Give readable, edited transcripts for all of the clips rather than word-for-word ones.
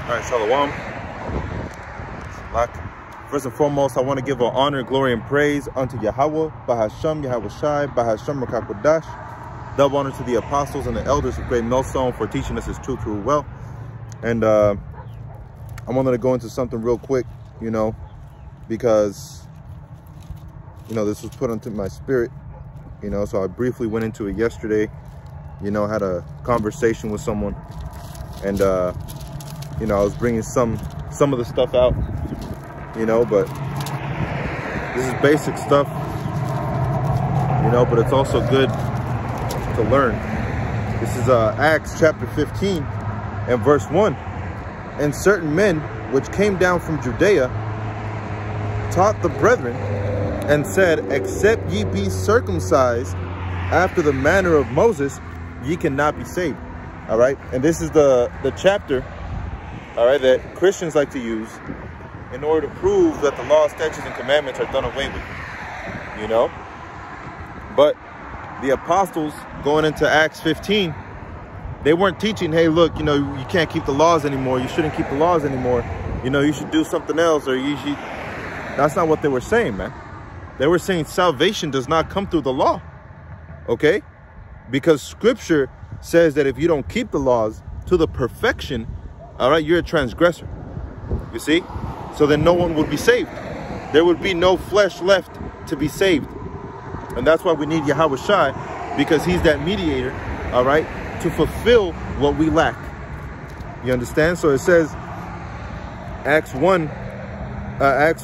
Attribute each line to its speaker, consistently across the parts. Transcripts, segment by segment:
Speaker 1: All right, Shalom. First and foremost, I want to give all honor, glory, and praise unto Yahweh, Bahasham, Yahawashi, Bahasham, Rakakodash. Double honor to the apostles and the elders of Great Millstone for teaching us his truth through well. And I wanted to go into something real quick, because, this was put into my spirit, so I briefly went into it yesterday, had a conversation with someone. And, I was bringing some of the stuff out, but this is basic stuff, but it's also good to learn. This is Acts chapter 15 and verse 1. And certain men which came down from Judea taught the brethren and said, except ye be circumcised after the manner of Moses, ye cannot be saved. All right, and this is the chapter, all right, that Christians like to use in order to prove that the law, statutes, and commandments are done away with, But the apostles going into Acts 15, they weren't teaching, hey, look, you can't keep the laws anymore. You shouldn't keep the laws anymore. You should do something else, or you should. That's not what they were saying, man. They were saying salvation does not come through the law, okay? Because scripture says that if you don't keep the laws to the perfection, all right, you're a transgressor. You see? So then no one would be saved. There would be no flesh left to be saved. And that's why we need Yahawashi, because he's that mediator, all right, to fulfill what we lack. You understand? So it says, Acts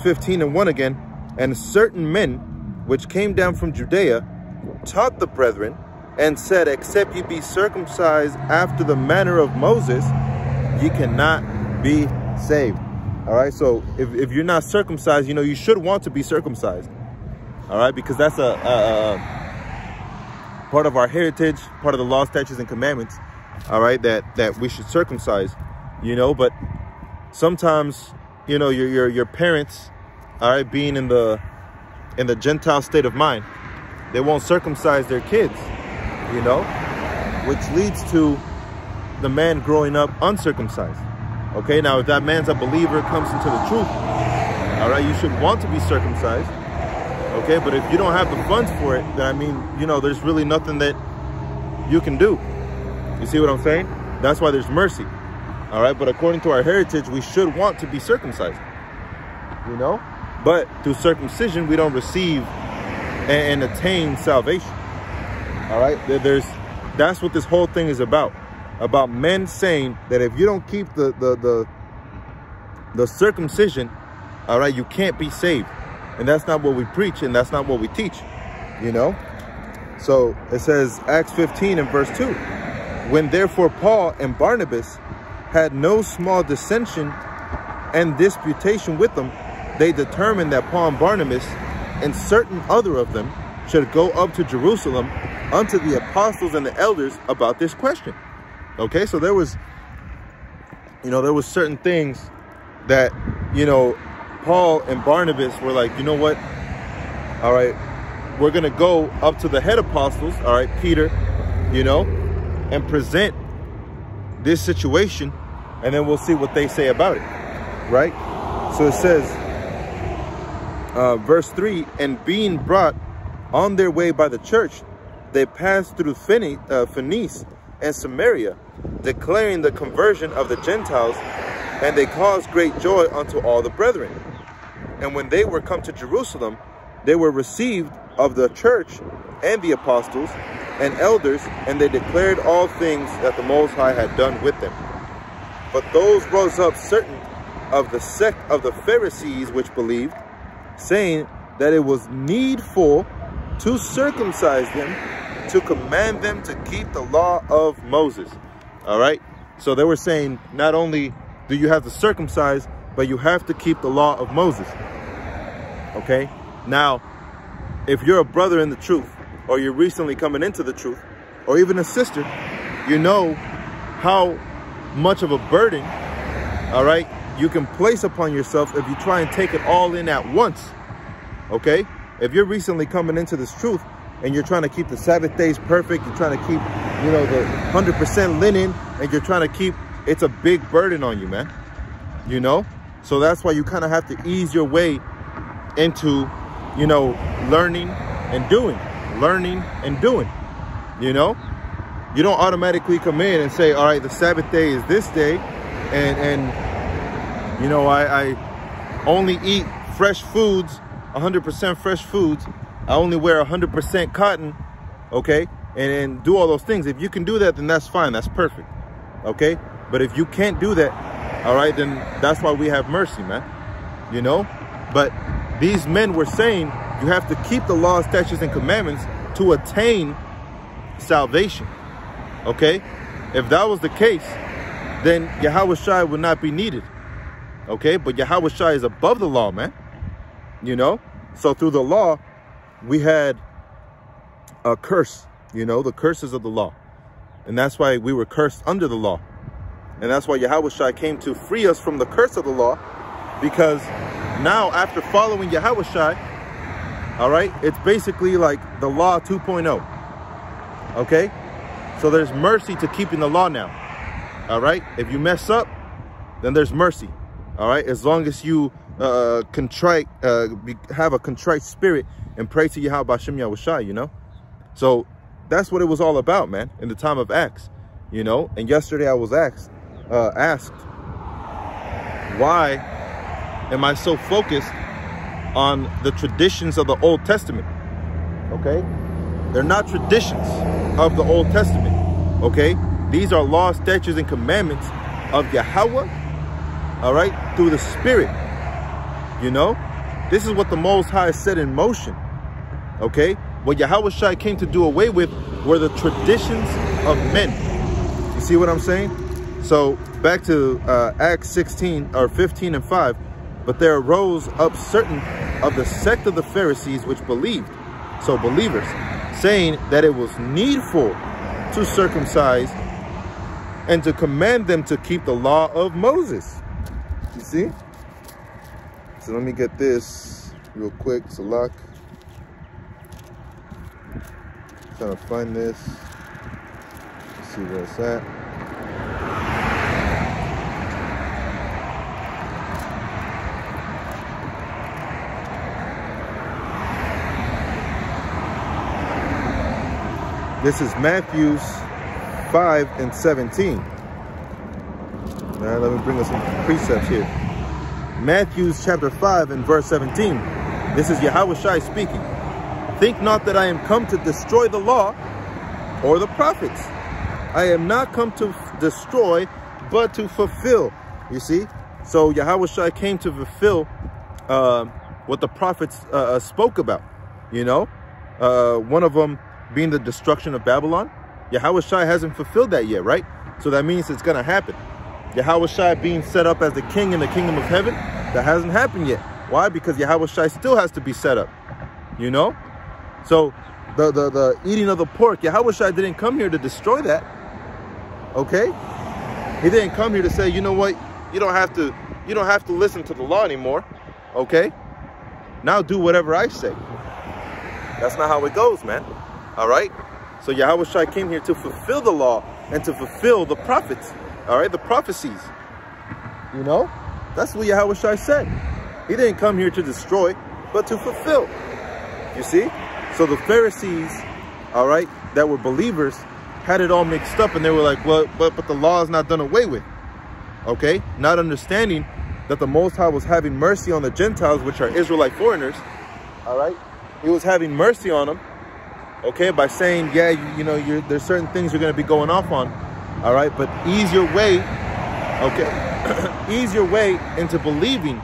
Speaker 1: 15 and 1 again, and certain men which came down from Judea taught the brethren and said, except ye be circumcised after the manner of Moses, ye cannot be saved. All right, so if you're not circumcised, you should want to be circumcised. All right, because that's a part of our heritage, part of the law, statutes, and commandments. All right, that we should circumcise. But sometimes, your parents, all right, being in the Gentile state of mind, they won't circumcise their kids, which leads to the man growing up uncircumcised. Okay, now if that man's a believer, comes into the truth, all right, you should want to be circumcised. Okay, but if you don't have the funds for it, then there's really nothing that you can do. You see what I'm saying? That's why there's mercy. All right, but according to our heritage, we should want to be circumcised. But through circumcision, we don't receive and attain salvation. All right, that's what this whole thing is about men saying that if you don't keep the circumcision, all right, you can't be saved. And that's not what we preach, and that's not what we teach, So it says, Acts 15 and verse 2, when therefore Paul and Barnabas had no small dissension and disputation with them, they determined that Paul and Barnabas and certain other of them should go up to Jerusalem unto the apostles and the elders about this question. Okay, so there was certain things that, Paul and Barnabas were like, you know what? All right, we're going to go up to the head apostles, all right, Peter, and present this situation, and then we'll see what they say about it, right? So it says, verse 3, and being brought on their way by the church, they passed through Phoenice and Samaria, declaring the conversion of the Gentiles, and they caused great joy unto all the brethren. And when they were come to Jerusalem, they were received of the church and the apostles and elders, and they declared all things that the Most High had done with them. But those rose up certain of the sect of the Pharisees which believed, saying that it was needful to circumcise them, to command them to keep the law of Moses. All right, so they were saying, not only do you have to circumcise, but you have to keep the law of Moses. Okay, now if you're a brother in the truth, or you're recently coming into the truth, or even a sister, you know how much of a burden, all right, you can place upon yourself if you try and take it all in at once. Okay, if you're recently coming into this truth and you're trying to keep the Sabbath days perfect, you're trying to keep, the 100% linen, and you're trying to keep, it's a big burden on you, man. you know? So that's why you kind of have to ease your way into, you know, learning and doing, you know? You don't automatically come in and say, all right, the Sabbath day is this day, and you know, I only eat fresh foods, 100% fresh foods. I only wear 100% cotton, okay? And do all those things. If you can do that, then that's fine. That's perfect, okay? But if you can't do that, all right, then that's why we have mercy, man, you know? But these men were saying you have to keep the law, statutes, and commandments to attain salvation, okay? If that was the case, then Yahawashi would not be needed, okay? But Yahawashi is above the law, man, you know? So through the law, we had a curse, you know, the curses of the law. And that's why we were cursed under the law. And that's why Yahawashi came to free us from the curse of the law, because now after following Yahawashi, all right, it's basically like the law 2.0, okay? So there's mercy to keeping the law now, all right? If you mess up, then there's mercy, all right? As long as you have a contrite spirit and pray to Yahawashi, you know? So that's what it was all about, man, in the time of Acts, you know? And yesterday I was asked, why am I so focused on the traditions of the Old Testament? Okay, they're not traditions of the Old Testament, okay? These are laws, statutes, and commandments of Yahweh, all right, through the Spirit, you know? This is what the Most High set in motion, okay? What Yahawashi came to do away with were the traditions of men. You see what I'm saying? So back to Acts 16 or 15 and 5. But there arose up certain of the sect of the Pharisees which believed, so believers, saying that it was needful to circumcise and to command them to keep the law of Moses. You see? So let me get this real quick. Salak. Trying to find this. Let's see where it's at. This is Matthew 5 and 17. All right, let me bring us some precepts here. Matthew chapter 5 and verse 17. This is Yahawashi speaking. Think not that I am come to destroy the law or the prophets. I am not come to destroy, but to fulfill. You see? So Yahawashi came to fulfill what the prophets spoke about. You know? One of them being the destruction of Babylon. Yahawashi hasn't fulfilled that yet, right? So that means it's going to happen. Yahawashi being set up as the king in the kingdom of heaven, that hasn't happened yet. Why? Because Yahawashi still has to be set up, you know? So the eating of the pork, Yahawashi didn't come here to destroy that, okay? He didn't come here to say, you know what, you don't have to listen to the law anymore, okay? Now do whatever I say. That's not how it goes, man. All right, so Yahawashi came here to fulfill the law and to fulfill the prophets, all right, the prophecies, you know? That's what Yahawashi said. He didn't come here to destroy, but to fulfill, you see? So the Pharisees, all right, that were believers, had it all mixed up, and they were like, well, but the law is not done away with, okay? Not understanding that the Most High was having mercy on the Gentiles, which are Israelite foreigners, all right? He was having mercy on them, okay, by saying, yeah, you know, there's certain things you're going to be going off on, all right, but ease your way, okay, ease your way into believing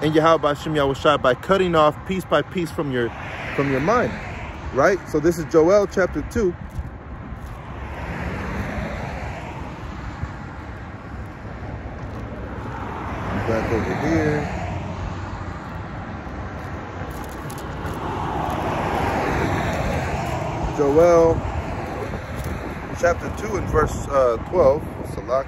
Speaker 1: in Yahawashi by cutting off piece by piece from your mind, right? So this is Joel chapter 2. Back over here. Joel chapter 2 and verse 12. Salak.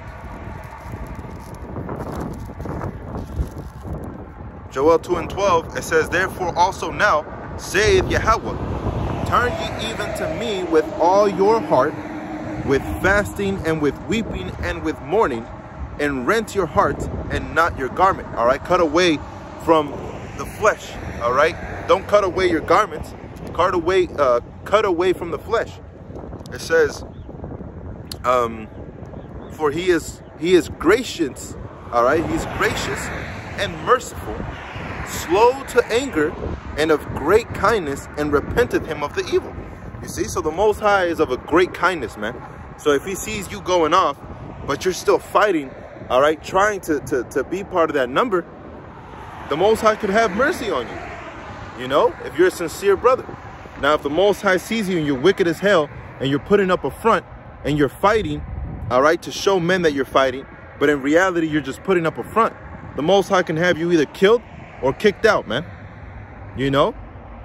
Speaker 1: Joel 2 and 12, it says, therefore also now, saith Yahweh, turn ye even to me with all your heart, with fasting and with weeping and with mourning, and rent your heart and not your garment. All right, cut away from the flesh. All right, don't cut away your garments. Cut away from the flesh. It says, for he is gracious. All right, he's gracious and merciful, slow to anger, and of great kindness, and repenteth him of the evil. You see, so the Most High is of a great kindness, man. So if he sees you going off, but you're still fighting, all right, trying to be part of that number, the Most High could have mercy on you, you know, if you're a sincere brother. Now, if the Most High sees you and you're wicked as hell, and you're putting up a front, and you're fighting, all right, to show men that you're fighting, but in reality, you're just putting up a front, the Most High can have you either killed or kicked out, man, you know,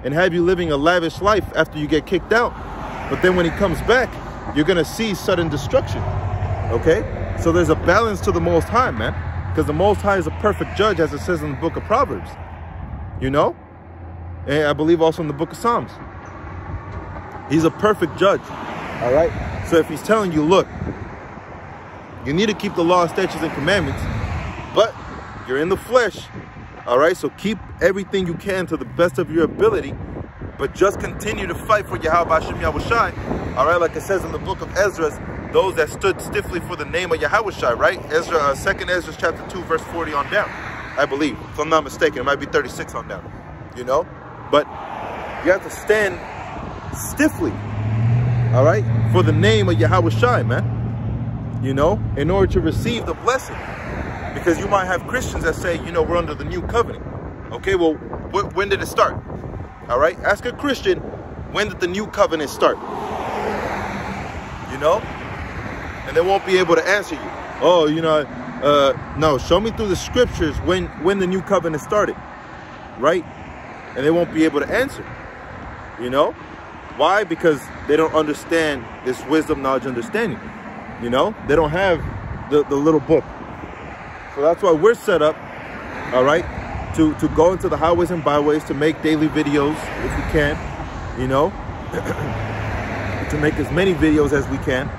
Speaker 1: and have you living a lavish life after you get kicked out. But then when he comes back, you're going to see sudden destruction, okay? So there's a balance to the Most High, man, because the Most High is a perfect judge, as it says in the book of Proverbs, you know, and I believe also in the book of Psalms. He's a perfect judge, all right? So if he's telling you, look, you need to keep the law, statutes, and commandments, but you're in the flesh, all right? So keep everything you can to the best of your ability, but just continue to fight for Yahawashi, all right? Like it says in the book of Ezra, those that stood stiffly for the name of Yahawashi, right? Ezra, 2nd Ezra chapter 2, verse 40 on down, I believe. If I'm not mistaken, it might be 36 on down, you know? But you have to stand stiffly, all right, for the name of Yahawashi, man, you know, in order to receive the blessing. Because you might have Christians that say, you know, we're under the new covenant. Okay, well, when did it start? All right, ask a Christian, when did the new covenant start? You know, and they won't be able to answer you. Oh, you know, no, show me through the scriptures when the new covenant started, right? And they won't be able to answer, you know? Why? Because they don't understand this wisdom, knowledge, understanding. You know, they don't have the little book. So that's why we're set up, all right, to go into the highways and byways, to make daily videos if we can, you know, to make as many videos as we can,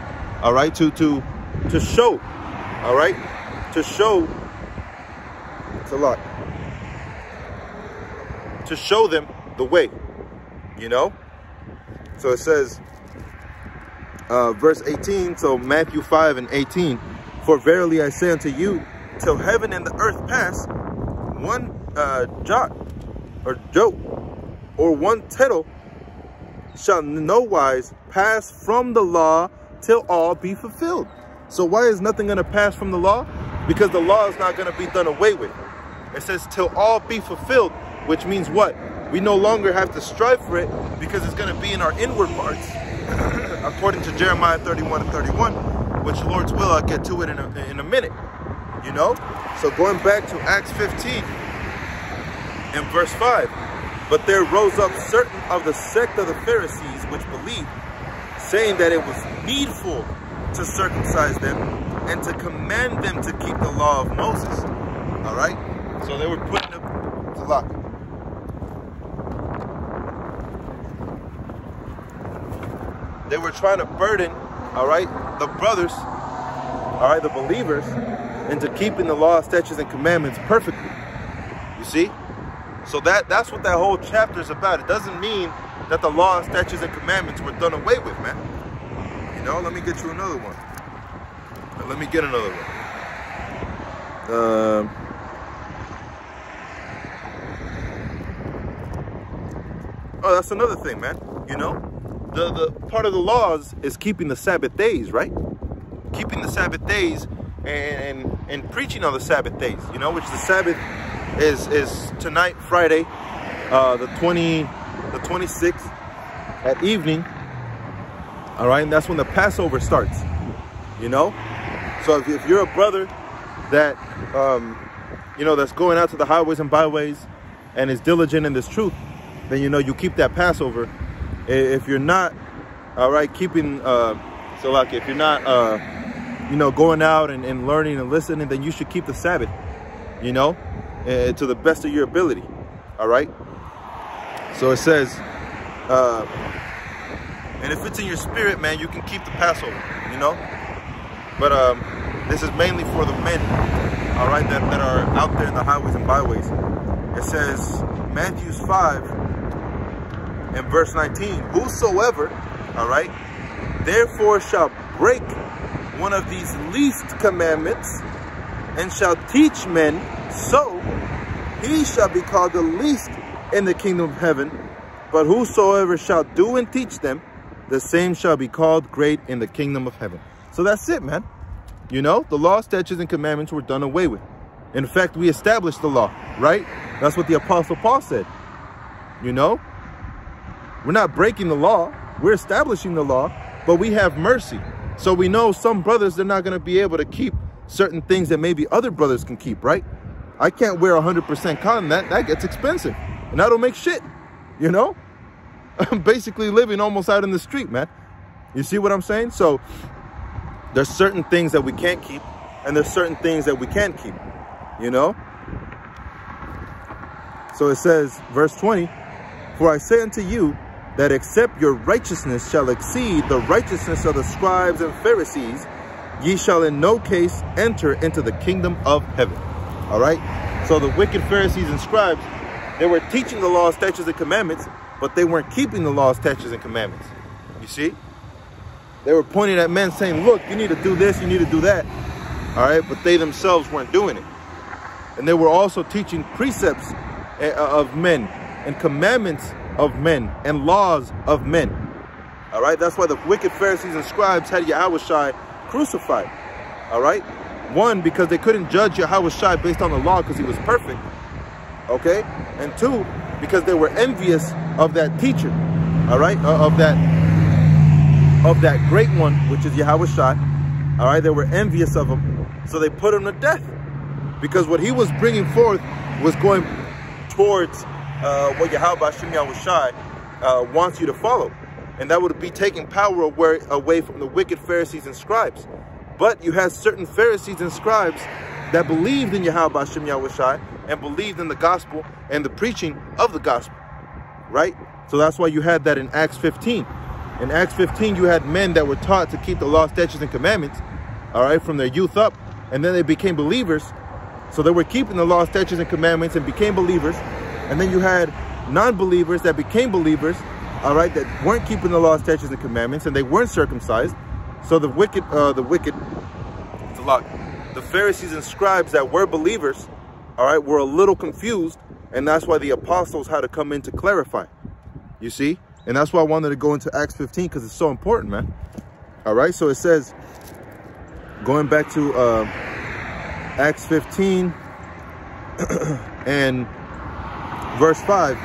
Speaker 1: all right, to show, all right, to show, it's a lot, to show them the way, you know. So it says, verse 18, so Matthew 5 and 18, for verily I say unto you, till heaven and the earth pass, one jot or jote or one tittle shall no wise pass from the law till all be fulfilled. So why is nothing going to pass from the law? Because the law is not going to be done away with. It says till all be fulfilled, which means what? We no longer have to strive for it, because it's going to be in our inward parts, according to Jeremiah 31 and 31, which Lord's will, I'll get to it in a minute, you know? So going back to Acts 15 and verse 5, but there rose up certain of the sect of the Pharisees which believed, saying that it was needful to circumcise them and to command them to keep the law of Moses, all right? So they were putting up to lock. They were trying to burden, all right, the brothers, all right, the believers, into keeping the law, statutes, and commandments perfectly. You see? So that's what that whole chapter is about. It doesn't mean that the law, statutes, and commandments were done away with, man. You know, let me get you another one. Let me get another one. Oh, that's another thing, man. You know? The part of the laws is keeping the Sabbath days, right? Keeping the Sabbath days and preaching on the Sabbath days, you know, which the Sabbath is tonight, Friday, the 26th at evening, all right? And that's when the Passover starts, you know? So if you're a brother that, you know, that's going out to the highways and byways and is diligent in this truth, then, you know, you keep that Passover. If you're not, all right, keeping, so like if you're not, you know, going out and learning and listening, then you should keep the Sabbath, you know, to the best of your ability, all right? So it says, and if it's in your spirit, man, you can keep the Passover, you know? But This is mainly for the men, all right, that are out there in the highways and byways. It says, Matthew 5 and verse 19, whosoever, all right, therefore shall break one of these least commandments and shall teach men, so he shall be called the least in the kingdom of heaven. But whosoever shall do and teach them, the same shall be called great in the kingdom of heaven. So that's it, man. You know, the law, statutes, and commandments were done away with. In fact, we established the law, right? That's what the Apostle Paul said. You know, we're not breaking the law. We're establishing the law, but we have mercy. So we know some brothers, they're not going to be able to keep certain things that maybe other brothers can keep, right? I can't wear 100% cotton. That gets expensive. And I don't make shit, you know? I'm basically living almost out in the street, man. You see what I'm saying? So there's certain things that we can't keep, and there's certain things that we can keep, you know? So it says, verse 20, for I say unto you that except your righteousness shall exceed the righteousness of the scribes and Pharisees, ye shall in no case enter into the kingdom of heaven. All right? So the wicked Pharisees and scribes, they were teaching the law, statutes, and commandments, but they weren't keeping the law, statutes, and commandments. You see? They were pointing at men saying, look, you need to do this, you need to do that. All right? But they themselves weren't doing it. And they were also teaching precepts of men and commandments of men and laws of men. All right? That's why the wicked Pharisees and scribes had Yahawashi crucified. All right? One, because they couldn't judge Yahawashi based on the law because he was perfect. Okay? And two, because they were envious of that teacher. All right? Of that great one, which is Yahawashi. All right? They were envious of him. So they put him to death. Because what he was bringing forth was going towards what Yahawashi wants you to follow. And that would be taking power away from the wicked Pharisees and scribes. But you had certain Pharisees and scribes that believed in Yahawashi and believed in the gospel and the preaching of the gospel. Right? So that's why you had that in Acts 15. In Acts 15, you had men that were taught to keep the law, statutes, and commandments, all right, from their youth up. And then they became believers. So they were keeping the law, statutes, and commandments and became believers. And then you had non-believers that became believers, all right, that weren't keeping the law, statutes, and commandments, and they weren't circumcised. So the Pharisees and scribes that were believers, all right, were a little confused. And that's why the apostles had to come in to clarify. You see? And that's why I wanted to go into Acts 15, because it's so important, man. All right, so it says, going back to Acts 15 and verse 5,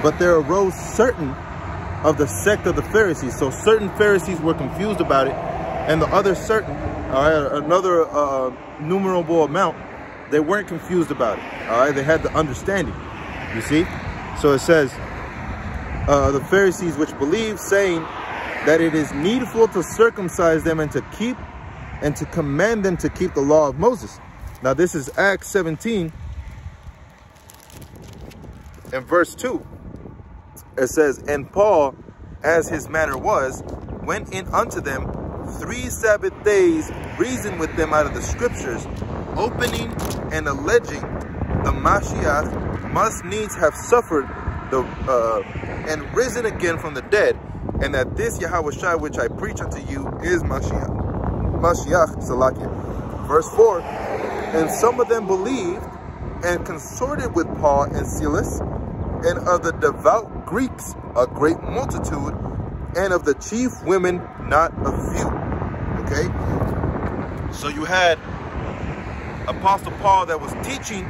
Speaker 1: but there arose certain of the sect of the Pharisees. So certain Pharisees were confused about it, and the other certain, all right, another numerable amount, they weren't confused about it. All right, they had the understanding. You see? So it says, the Pharisees which believed, saying that it is needful to circumcise them and to keep and to command them to keep the law of Moses. Now this is Acts 17 and verse 2. It says, and Paul, as his manner was, went in unto them 3 Sabbath days, reasoned with them out of the scriptures, opening and alleging the Mashiach must needs have suffered and risen again from the dead, and that this Yahawashi which I preach unto you is Mashiach Salakia. Verse 4, and some of them believed and consorted with Paul and Silas, and of the devout Greeks a great multitude, and of the chief women not a few. Okay? So you had Apostle Paul that was teaching,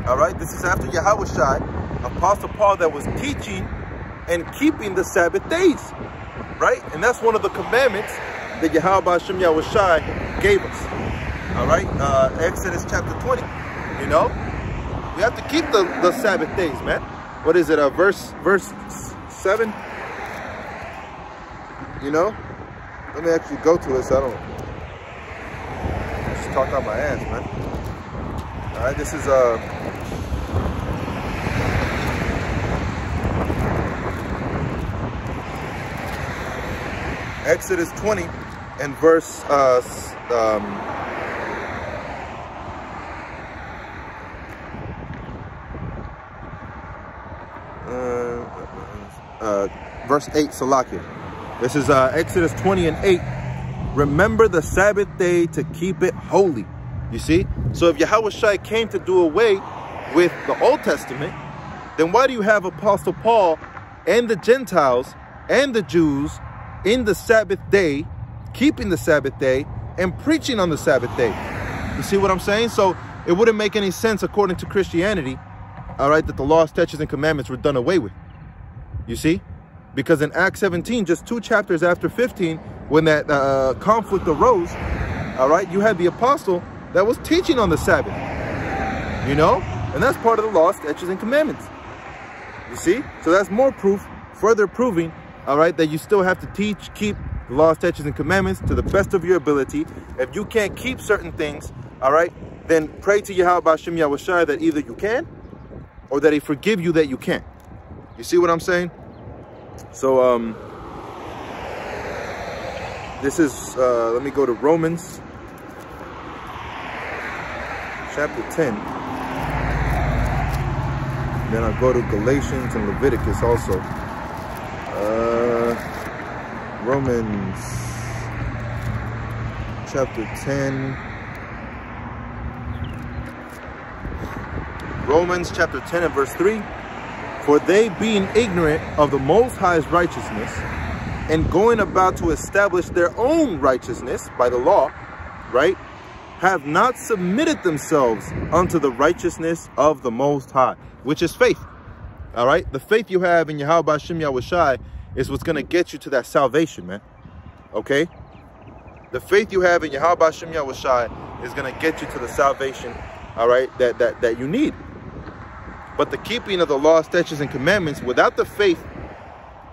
Speaker 1: all right, this is after Yahawashi, Apostle Paul that was teaching and keeping the Sabbath days, right? And that's one of the commandments that Yahawashi gave us, all right? Exodus chapter 20, you know? We have to keep the Sabbath days, man. What is it, verse 7? You know? Let me actually go to it so I don't just talk out my ass, man. All right, this is Exodus 20 and verse verse 8, Salakia. This is Exodus 20 and 8. Remember the Sabbath day to keep it holy. You see? So if Yahawashi came to do away with the Old Testament, then why do you have Apostle Paul and the Gentiles and the Jews in the Sabbath day, keeping the Sabbath day and preaching on the Sabbath day? You see what I'm saying? So it wouldn't make any sense according to Christianity, all right, that the law, statutes, and commandments were done away with. You see? Because in Acts 17, just 2 chapters after 15, when that conflict arose, all right, you had the apostle that was teaching on the Sabbath, you know? And that's part of the law, statutes, and commandments. You see? So that's more proof, further proving, all right, that you still have to keep the law, statutes, and commandments to the best of your ability. If you can't keep certain things, all right, then pray to Yahawashi that either you can or that he forgive you that you can't. You see what I'm saying? So, this is, let me go to Romans chapter 10. Then I'll go to Galatians and Leviticus also. Romans chapter 10. Romans chapter 10 and verse 3. For they, being ignorant of the Most High's righteousness, and going about to establish their own righteousness by the law, right, have not submitted themselves unto the righteousness of the Most High, which is faith. All right, the faith you have in Yahawashi is what's going to get you to that salvation, man. Okay, the faith you have in Yahawashi is going to get you to the salvation, all right, that you need. But the keeping of the law, statutes, and commandments without the faith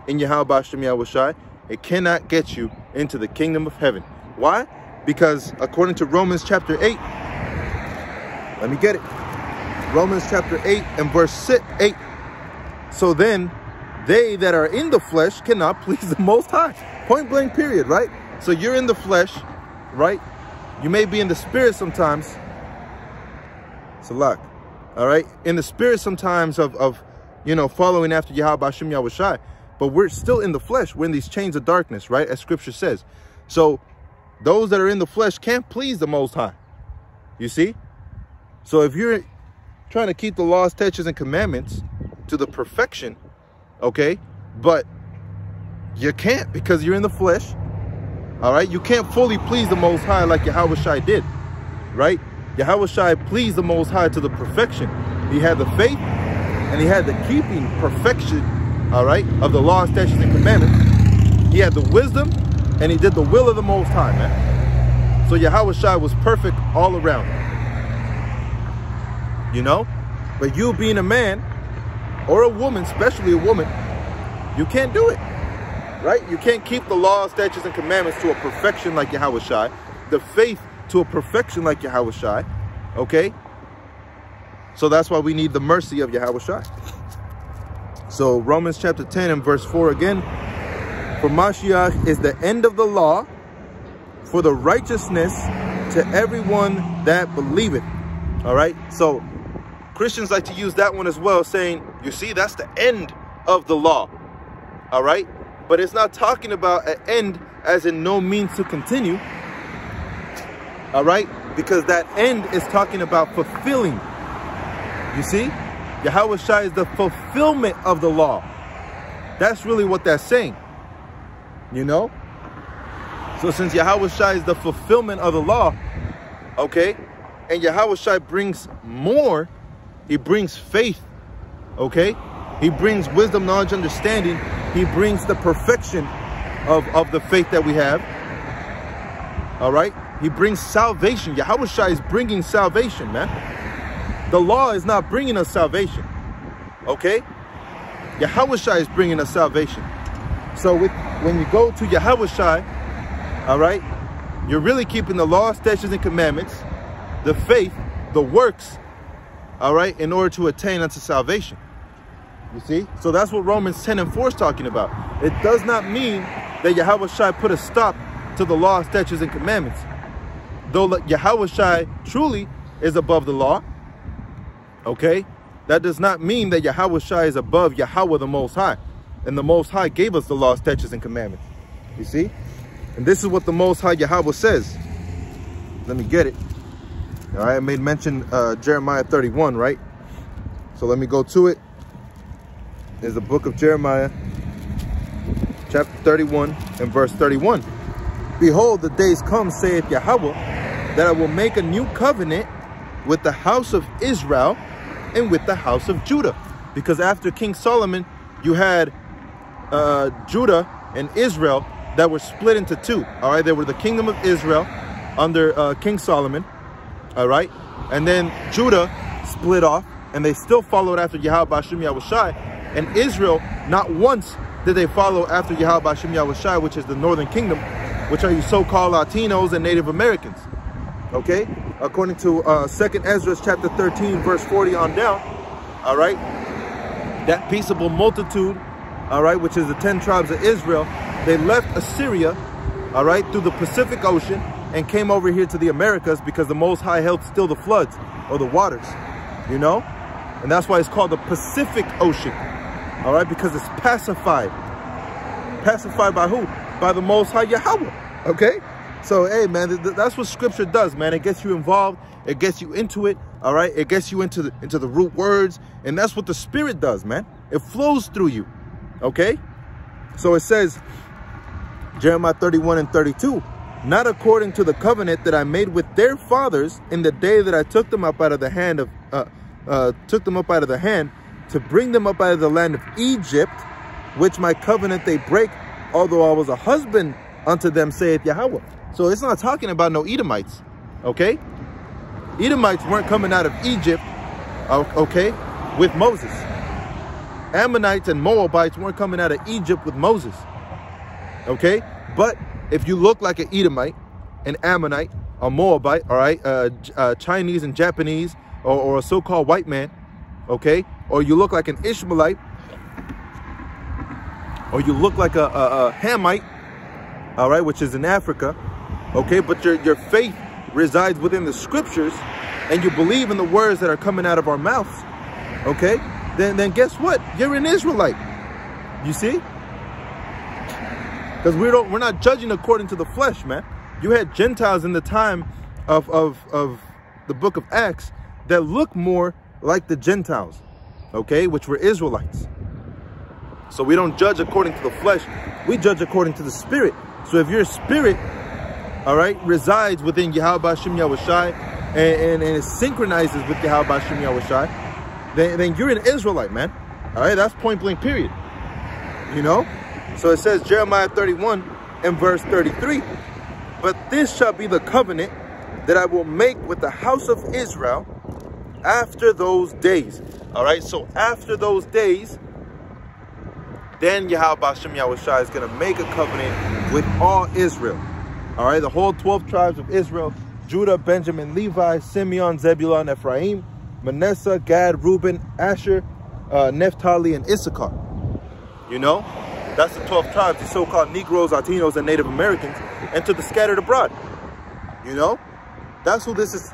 Speaker 1: in Yahawashi, it cannot get you into the kingdom of heaven. Why? Because according to Romans chapter 8, let me get it. Romans chapter 8 and verse 8. So then, they that are in the flesh cannot please the Most High. Point blank period, right? So you're in the flesh, right? You may be in the spirit sometimes. Salak. All right, in the spirit sometimes of you know, following after Yahawashi, but we're still in the flesh. We're in these chains of darkness, right? As scripture says. So those that are in the flesh can't please the Most High. You see? So if you're trying to keep the laws, statutes, and commandments to the perfection, okay, but you can't because you're in the flesh, all right? You can't fully please the Most High like Yahawashi did, right? Yahawashi pleased the Most High to the perfection. He had the faith and he had the keeping perfection, all right, of the law, statutes, and commandments. He had the wisdom and he did the will of the Most High, man. So Yahawashi was perfect all around, you know? But you being a man or a woman, especially a woman, you can't do it, right? You can't keep the law, statutes, and commandments to a perfection like Yahawashi. The faith to a perfection like Yahawashi, okay? So that's why we need the mercy of Yahawashi. So Romans chapter 10 and verse 4 again. For Mashiach is the end of the law for the righteousness to everyone that believeth. All right? So Christians like to use that one as well, saying, you see, that's the end of the law. All right? But it's not talking about an end as in no means to continue. All right, because that end is talking about fulfilling. You see, Yahawashi is the fulfillment of the law. That's really what that's saying, you know. So since Yahawashi is the fulfillment of the law, okay, and Yahawashi brings more, he brings faith, okay, he brings wisdom, knowledge, understanding, he brings the perfection of the faith that we have, all right. He brings salvation. Yahawashi is bringing salvation, man. The law is not bringing us salvation, okay? Yahawashi is bringing us salvation. So when you go to Yahawashi, all right, you're really keeping the law, statutes, and commandments, the faith, the works, all right, in order to attain unto salvation. You see? So that's what Romans 10 and 4 is talking about. It does not mean that Yahawashi put a stop to the law, statutes, and commandments. though Yahawashi truly is above the law, okay, that does not mean that Yahawashi is above Yahweh the Most High. And the Most High gave us the law, statutes, and commandments. You see? And this is what the Most High Yahweh says. Let me get it. All right, I made mention Jeremiah 31, right? So let me go to it. There's the book of Jeremiah, chapter 31 and verse 31. Behold, the days come, saith Yahweh, that I will make a new covenant with the house of Israel and with the house of Judah. Because after King Solomon, you had Judah and Israel that were split into two. All right, there were the kingdom of Israel under King Solomon. All right, and then Judah split off, and they still followed after Yahawashi Yahawashi. And Israel, not once did they follow after Yahawashi Yahawashi, which is the northern kingdom, which are you so-called Latinos and Native Americans. Okay, according to 2nd Ezra chapter 13 verse 40 on down. All right, that peaceable multitude, all right, which is the 10 tribes of Israel, they left Assyria, all right, through the Pacific Ocean and came over here to the Americas because the Most High held still the floods or the waters, you know, and that's why it's called the Pacific Ocean. All right, because it's pacified. Pacified by who? By the Most High Yahweh. Okay, so hey man, that's what Scripture does, man. It gets you involved, it gets you into it. All right, it gets you into the root words, and that's what the Spirit does, man. It flows through you. Okay, so it says Jeremiah 31 and 32, not according to the covenant that I made with their fathers in the day that I took them up out of the hand to bring them up out of the land of Egypt, which my covenant they break, although I was a husband unto them, saith Yahweh. So it's not talking about no Edomites, okay? Edomites weren't coming out of Egypt, okay, with Moses. Ammonites and Moabites weren't coming out of Egypt with Moses, okay? But if you look like an Edomite, an Ammonite, a Moabite, all right, Chinese and Japanese, or a so-called white man, okay, or you look like an Ishmaelite, or you look like a Hamite, all right, which is in Africa, okay, but your faith resides within the Scriptures, and you believe in the words that are coming out of our mouths, okay, then guess what? You're an Israelite. You see? Because we're not judging according to the flesh, man. You had Gentiles in the time of the book of Acts that look more like the Gentiles, okay, which were Israelites. So we don't judge according to the flesh, we judge according to the Spirit. So if your spirit, all right, resides within Yahawashi Yahawashi and it synchronizes with Yahawashi Yahawashi, then you're an Israelite, man. All right, that's point blank period. You know, so it says Jeremiah 31 and verse 33, but this shall be the covenant that I will make with the house of Israel after those days. All right, so after those days, then Yahawashi Yahawashi is going to make a covenant with all Israel. All right, the whole 12 tribes of Israel: Judah, Benjamin, Levi, Simeon, Zebulun, Ephraim, Manasseh, Gad, Reuben, Asher, Naphtali, and Issachar. You know, that's the 12 tribes, the so-called Negroes, Latinos, and Native Americans, and to the scattered abroad. You know, that's who this is.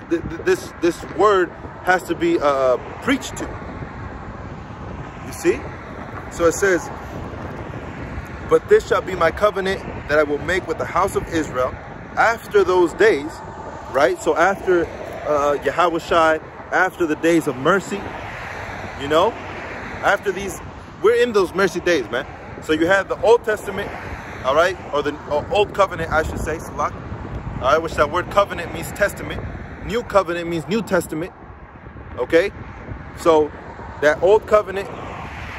Speaker 1: This word has to be preached to. You see? So it says, but this shall be my covenant that I will make with the house of Israel after those days, right? So after Yahawashi, after the days of mercy, you know, after these, we're in those mercy days, man. So you have the Old Testament, all right, or the Old Covenant, I should say, Salak, all right, which that word covenant means testament. New Covenant means New Testament, okay? So that Old Covenant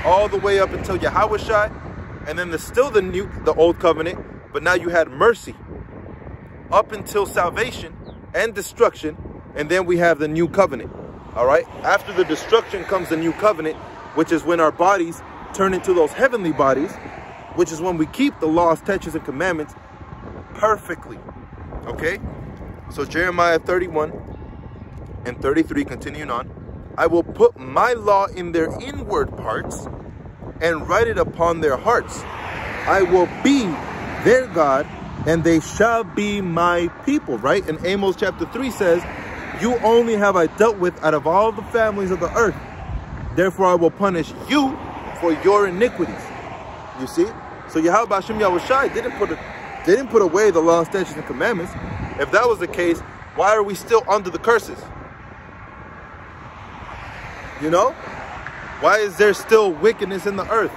Speaker 1: all the way up until Yahawashi, and then there's still the Old Covenant, but now you had mercy up until salvation and destruction, and then we have the New Covenant, all right? After the destruction comes the New Covenant, which is when our bodies turn into those heavenly bodies, which is when we keep the laws, statutes, and commandments perfectly, okay? So Jeremiah 31 and 33, continuing on, I will put my law in their inward parts and write it upon their hearts. I will be their God, and they shall be my people, right? And Amos chapter 3 says, you only have I dealt with out of all the families of the earth. Therefore I will punish you for your iniquities. You see? So Yahawashi didn't put away the law, statutes, and commandments. If that was the case, why are we still under the curses? You know? Why is there still wickedness in the earth?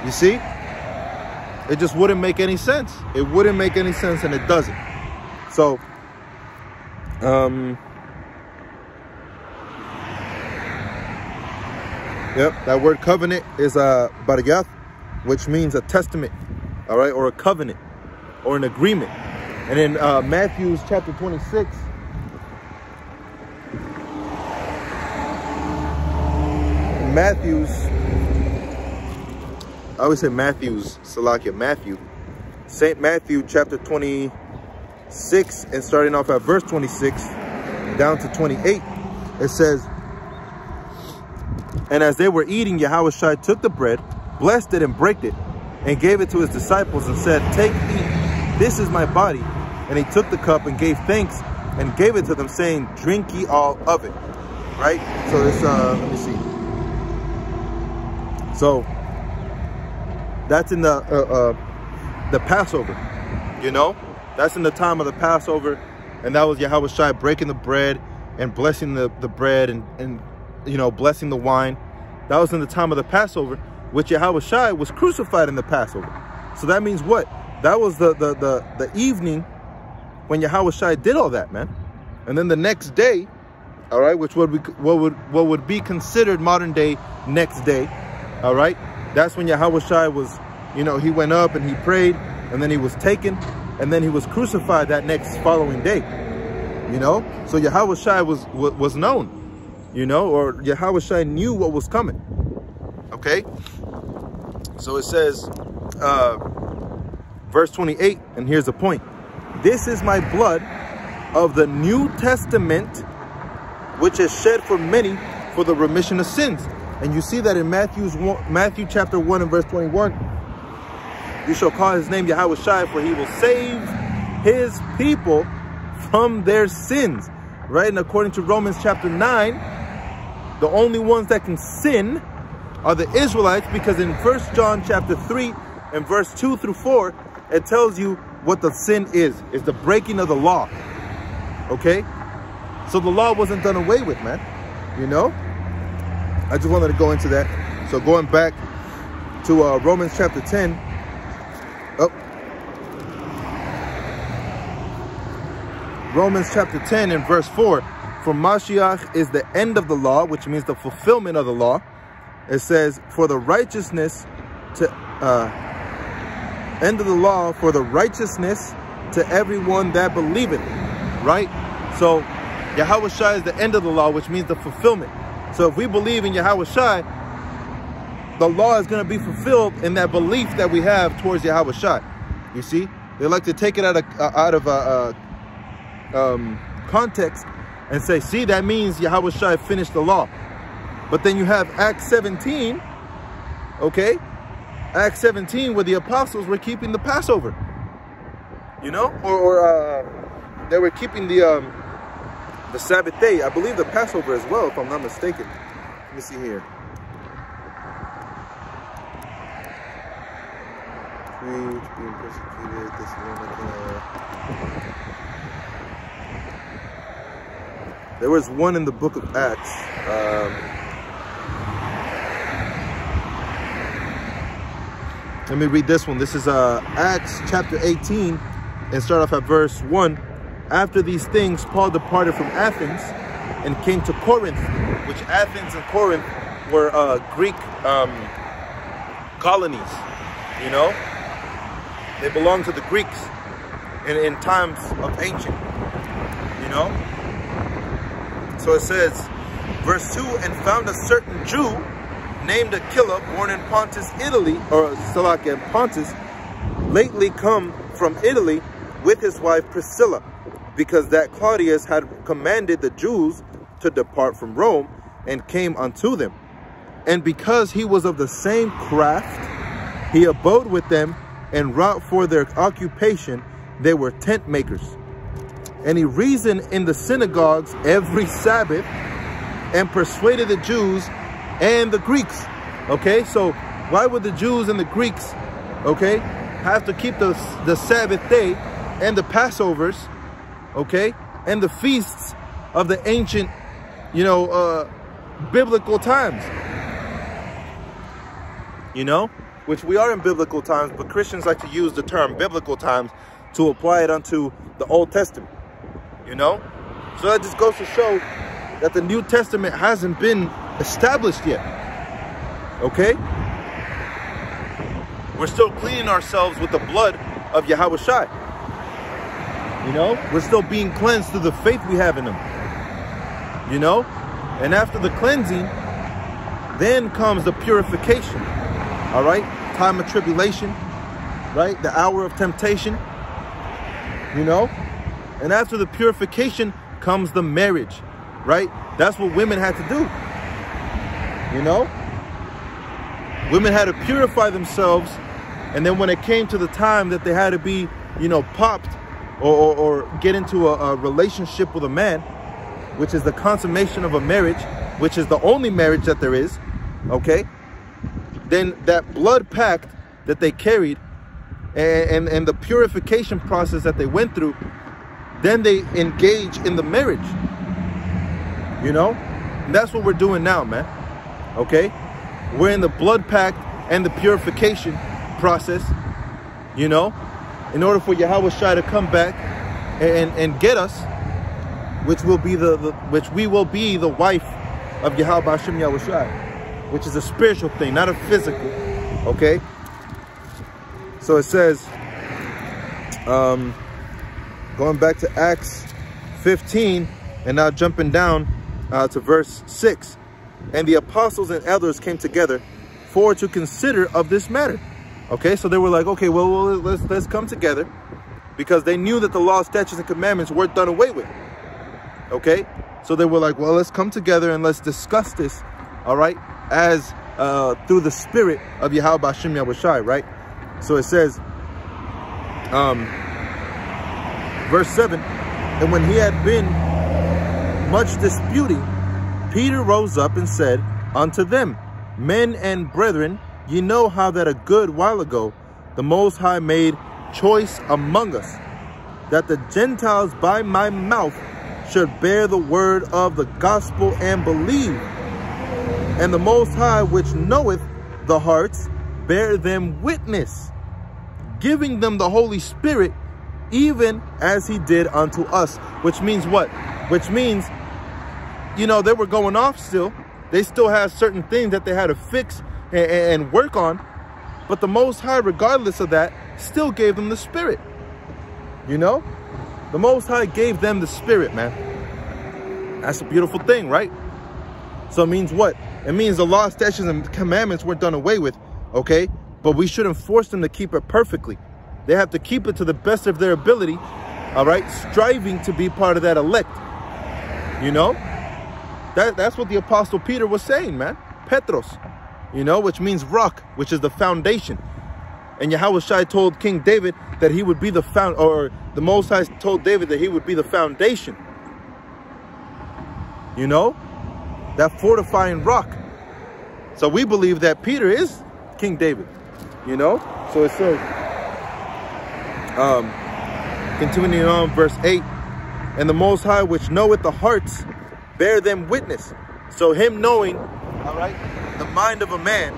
Speaker 1: You see? It just wouldn't make any sense. It wouldn't make any sense, and it doesn't. So, yep, that word covenant is baryath, which means a testament, all right, or a covenant, or an agreement. And in Matthew chapter 26, St. Matthew chapter 26, and starting off at verse 26 down to 28, it says, and as they were eating, Yahawashi took the bread, blessed it and brake it, and gave it to his disciples and said, take, eat, this is my body. And he took the cup and gave thanks and gave it to them, saying, drink ye all of it. Right? So this, let me see. So that's in the Passover, you know? That's in the time of the Passover. And that was Yahawashi breaking the bread and blessing the bread and you know, blessing the wine. That was in the time of the Passover, which Yahawashi was crucified in the Passover. So that means what? That was the evening when Yahawashi did all that, man. And then the next day, all right, which what would be considered modern day next day, all right, that's when Yahawashi was, you know, he went up and he prayed, and then he was taken, and then he was crucified that next following day, you know. So Yahawashi was known, you know, or Yahawashi knew what was coming. Okay, so it says, verse 28, and here's the point. This is my blood of the New Testament, which is shed for many for the remission of sins. And you see that in Matthew chapter 1 and verse 21. You shall call his name Yahawashi, for he will save his people from their sins. Right? And according to Romans chapter 9, the only ones that can sin are the Israelites, because in 1 John chapter 3 and verse 2 through 4, it tells you what the sin is the breaking of the law. Okay? So the law wasn't done away with, man. You know? I just wanted to go into that. So going back to Romans chapter 10. Romans chapter 10 and verse 4. For Mashiach is the end of the law, which means the fulfillment of the law. It says, for the righteousness to end of the law, for the righteousness to everyone that believeth. Right? So Yahawashi is the end of the law, which means the fulfillment. So if we believe in Yahawashi, the law is going to be fulfilled in that belief that we have towards Yahawashi. You see, they like to take it out of context and say, see, that means Yahawashi finished the law. But then you have Acts 17, okay? Acts 17, where the apostles were keeping the Passover, you know, or they were keeping the Sabbath day. I believe the Passover as well, if I'm not mistaken. Let me see here. Being persecuted, this there was one in the book of Acts. Let me read this one. This is Acts chapter 18, and start off at verse 1. After these things, Paul departed from Athens and came to Corinth, which Athens and Corinth were Greek colonies, you know? They belonged to the Greeks in times of ancient, you know? So it says, verse 2, and found a certain Jew named Aquila, born in Pontus, Italy, or Salakia, Pontus, lately come from Italy with his wife Priscilla, because that Claudius had commanded the Jews to depart from Rome, and came unto them. And because he was of the same craft, he abode with them and wrought for their occupation, they were tent makers. And he reasoned in the synagogues every Sabbath and persuaded the Jews and the Greeks. Okay, so why would the Jews and the Greeks, okay, have to keep the Sabbath day and the Passovers, okay, and the feasts of the ancient, you know, biblical times? You know, which we are in biblical times, but Christians like to use the term biblical times to apply it unto the Old Testament, you know? So that just goes to show that the New Testament hasn't been established yet, okay? We're still cleaning ourselves with the blood of Yahawashi, you know? We're still being cleansed through the faith we have in him, you know? And after the cleansing, then comes the purification, all right? Time of tribulation, right? The hour of temptation, you know? And after the purification comes the marriage, right? That's what women had to do, you know? Women had to purify themselves, and then when it came to the time that they had to be, you know, popped or get into a relationship with a man, which is the consummation of a marriage, which is the only marriage that there is, okay? Then that blood pact that they carried and the purification process that they went through, then they engage in the marriage, you know? And that's what we're doing now, man, okay? We're in the blood pact and the purification process, you know, in order for Yahawashi to come back and get us, which will be we will be the wife of Yahawashi, which is a spiritual thing, not a physical, okay? So it says, going back to Acts 15, and now jumping down to verse 6. And the apostles and elders came together for to consider of this matter. Okay, so they were like, okay, well let's come together, because they knew that the law, statutes, and commandments weren't done away with. Okay, so they were like, well, let's come together and let's discuss this, all right, as through the spirit of Yahawashi, right? So it says, verse 7, and when he had been much disputing, Peter rose up and said unto them, men and brethren, ye know how that a good while ago the Most High made choice among us, that the Gentiles by my mouth should bear the word of the gospel and believe. And the Most High, which knoweth the hearts, bear them witness, giving them the Holy Spirit, even as he did unto us. Which means what? Which means, you know, they were going off still. They still had certain things that they had to fix and work on. But the Most High, regardless of that, still gave them the Spirit. You know? The Most High gave them the Spirit, man. That's a beautiful thing, right? So it means what? It means the law, statutes, and commandments weren't done away with, okay? But we shouldn't force them to keep it perfectly. They have to keep it to the best of their ability, all right? Striving to be part of that elect, you know? That's what the Apostle Peter was saying, man. Petros, you know, which means rock, which is the foundation. And Yahawashi told King David that he would be the or the Most High told David that he would be the foundation. You know, that fortifying rock. So we believe that Peter is King David, you know. So it says, continuing on verse 8, and the Most High, which knoweth the hearts, bear them witness. So him knowing, all right, the mind of a man,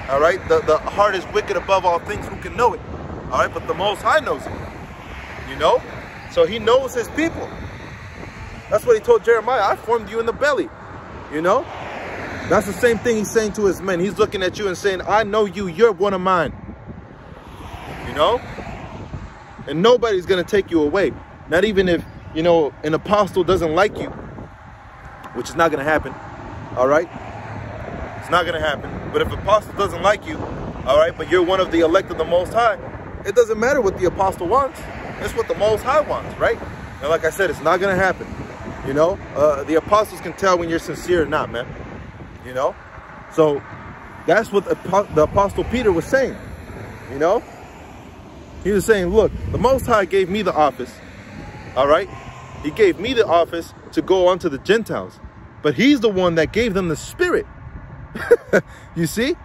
Speaker 1: all right, the heart is wicked above all things, who can know it? All right, but the Most High knows it, you know? So he knows his people. That's what he told Jeremiah, I formed you in the belly, you know? That's the same thing he's saying to his men. He's looking at you and saying, I know you, you're one of mine, you know? And nobody's going to take you away. Not even if, you know, an apostle doesn't like you, which is not going to happen, all right? It's not going to happen. But if an apostle doesn't like you, all right, but you're one of the elect of the Most High, it doesn't matter what the apostle wants. It's what the Most High wants, right? And like I said, it's not going to happen, you know? The apostles can tell when you're sincere or not, man, you know? So that's what the Apostle Peter was saying, you know? He was saying, look, the Most High gave me the office, all right? He gave me the office to go on to the Gentiles. But he's the one that gave them the Spirit. You see?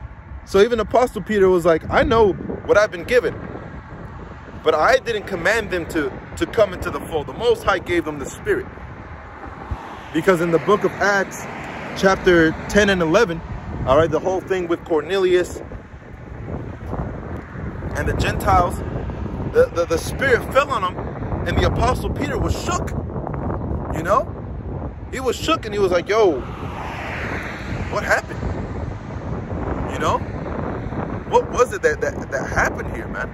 Speaker 1: So even Apostle Peter was like, I know what I've been given, but I didn't command them to come into the fold. The Most High gave them the Spirit. Because in the book of Acts, chapter 10 and 11, all right, the whole thing with Cornelius and the Gentiles, the Spirit fell on them, and the Apostle Peter was shook. You know? He was shook, and he was like, yo, what happened? You know? What was it that happened here, man?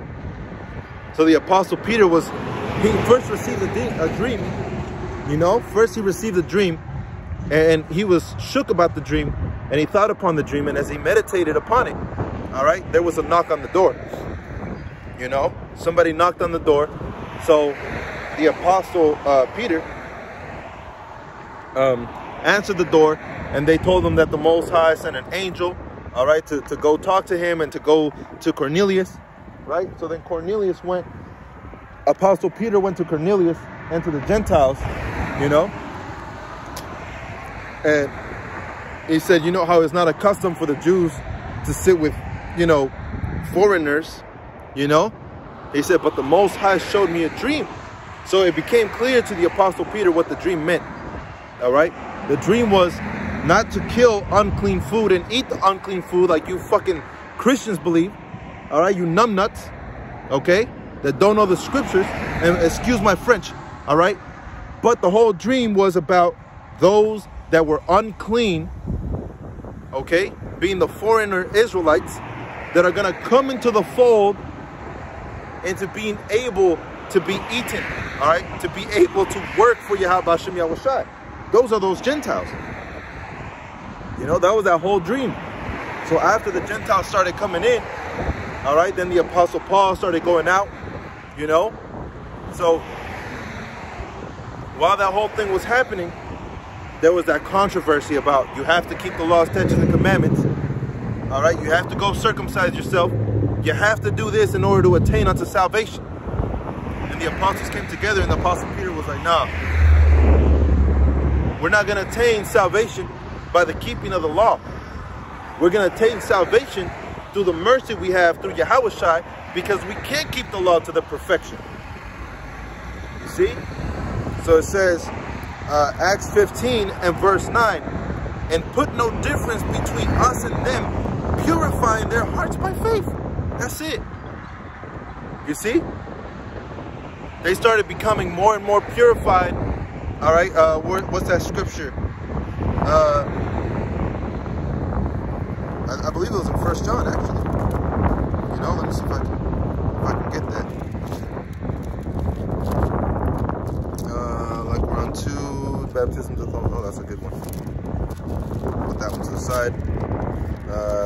Speaker 1: So the Apostle Peter he first received a dream. You know? First he received a dream, and he was shook about the dream, and he thought upon the dream, and as he meditated upon it, all right, there was a knock on the door. You know? Somebody knocked on the door. So the Apostle Peter answered the door, and they told him that the Most High sent an angel, all right, to go talk to him and to go to Cornelius, right? So then Cornelius went, Apostle Peter went to Cornelius and to the Gentiles, you know, and he said, you know how it's not a custom for the Jews to sit with, you know, foreigners, you know? He said, but the Most High showed me a dream. So it became clear to the Apostle Peter what the dream meant. All right? The dream was not to kill unclean food and eat the unclean food like you fucking Christians believe. All right? You numbnuts. Okay? That don't know the scriptures. And excuse my French. All right? But the whole dream was about those that were unclean. Okay? Being the foreigner Israelites that are going to come into the fold into being able to be eaten, all right, to be able to work for Yahawashi. Those are those Gentiles. You know, that was that whole dream. So after the Gentiles started coming in, all right, then the Apostle Paul started going out, you know. So while that whole thing was happening, there was that controversy about you have to keep the law, statutes, and commandments. All right, you have to go circumcise yourself. You have to do this in order to attain unto salvation. And the apostles came together, and the Apostle Peter was like, nah, we're not going to attain salvation by the keeping of the law. We're going to attain salvation through the mercy we have through Yahawashi, because we can't keep the law to the perfection. You see? So it says, Acts 15 and verse 9, and put no difference between us and them, purifying their hearts by faith. That's it. You see? They started becoming more and more purified. All right, what's that scripture? I believe it was in 1 John, actually. You know, let me see if I can get that. Like we're on 2 baptisms of thought. Oh, that's a good one. Put that one to the side.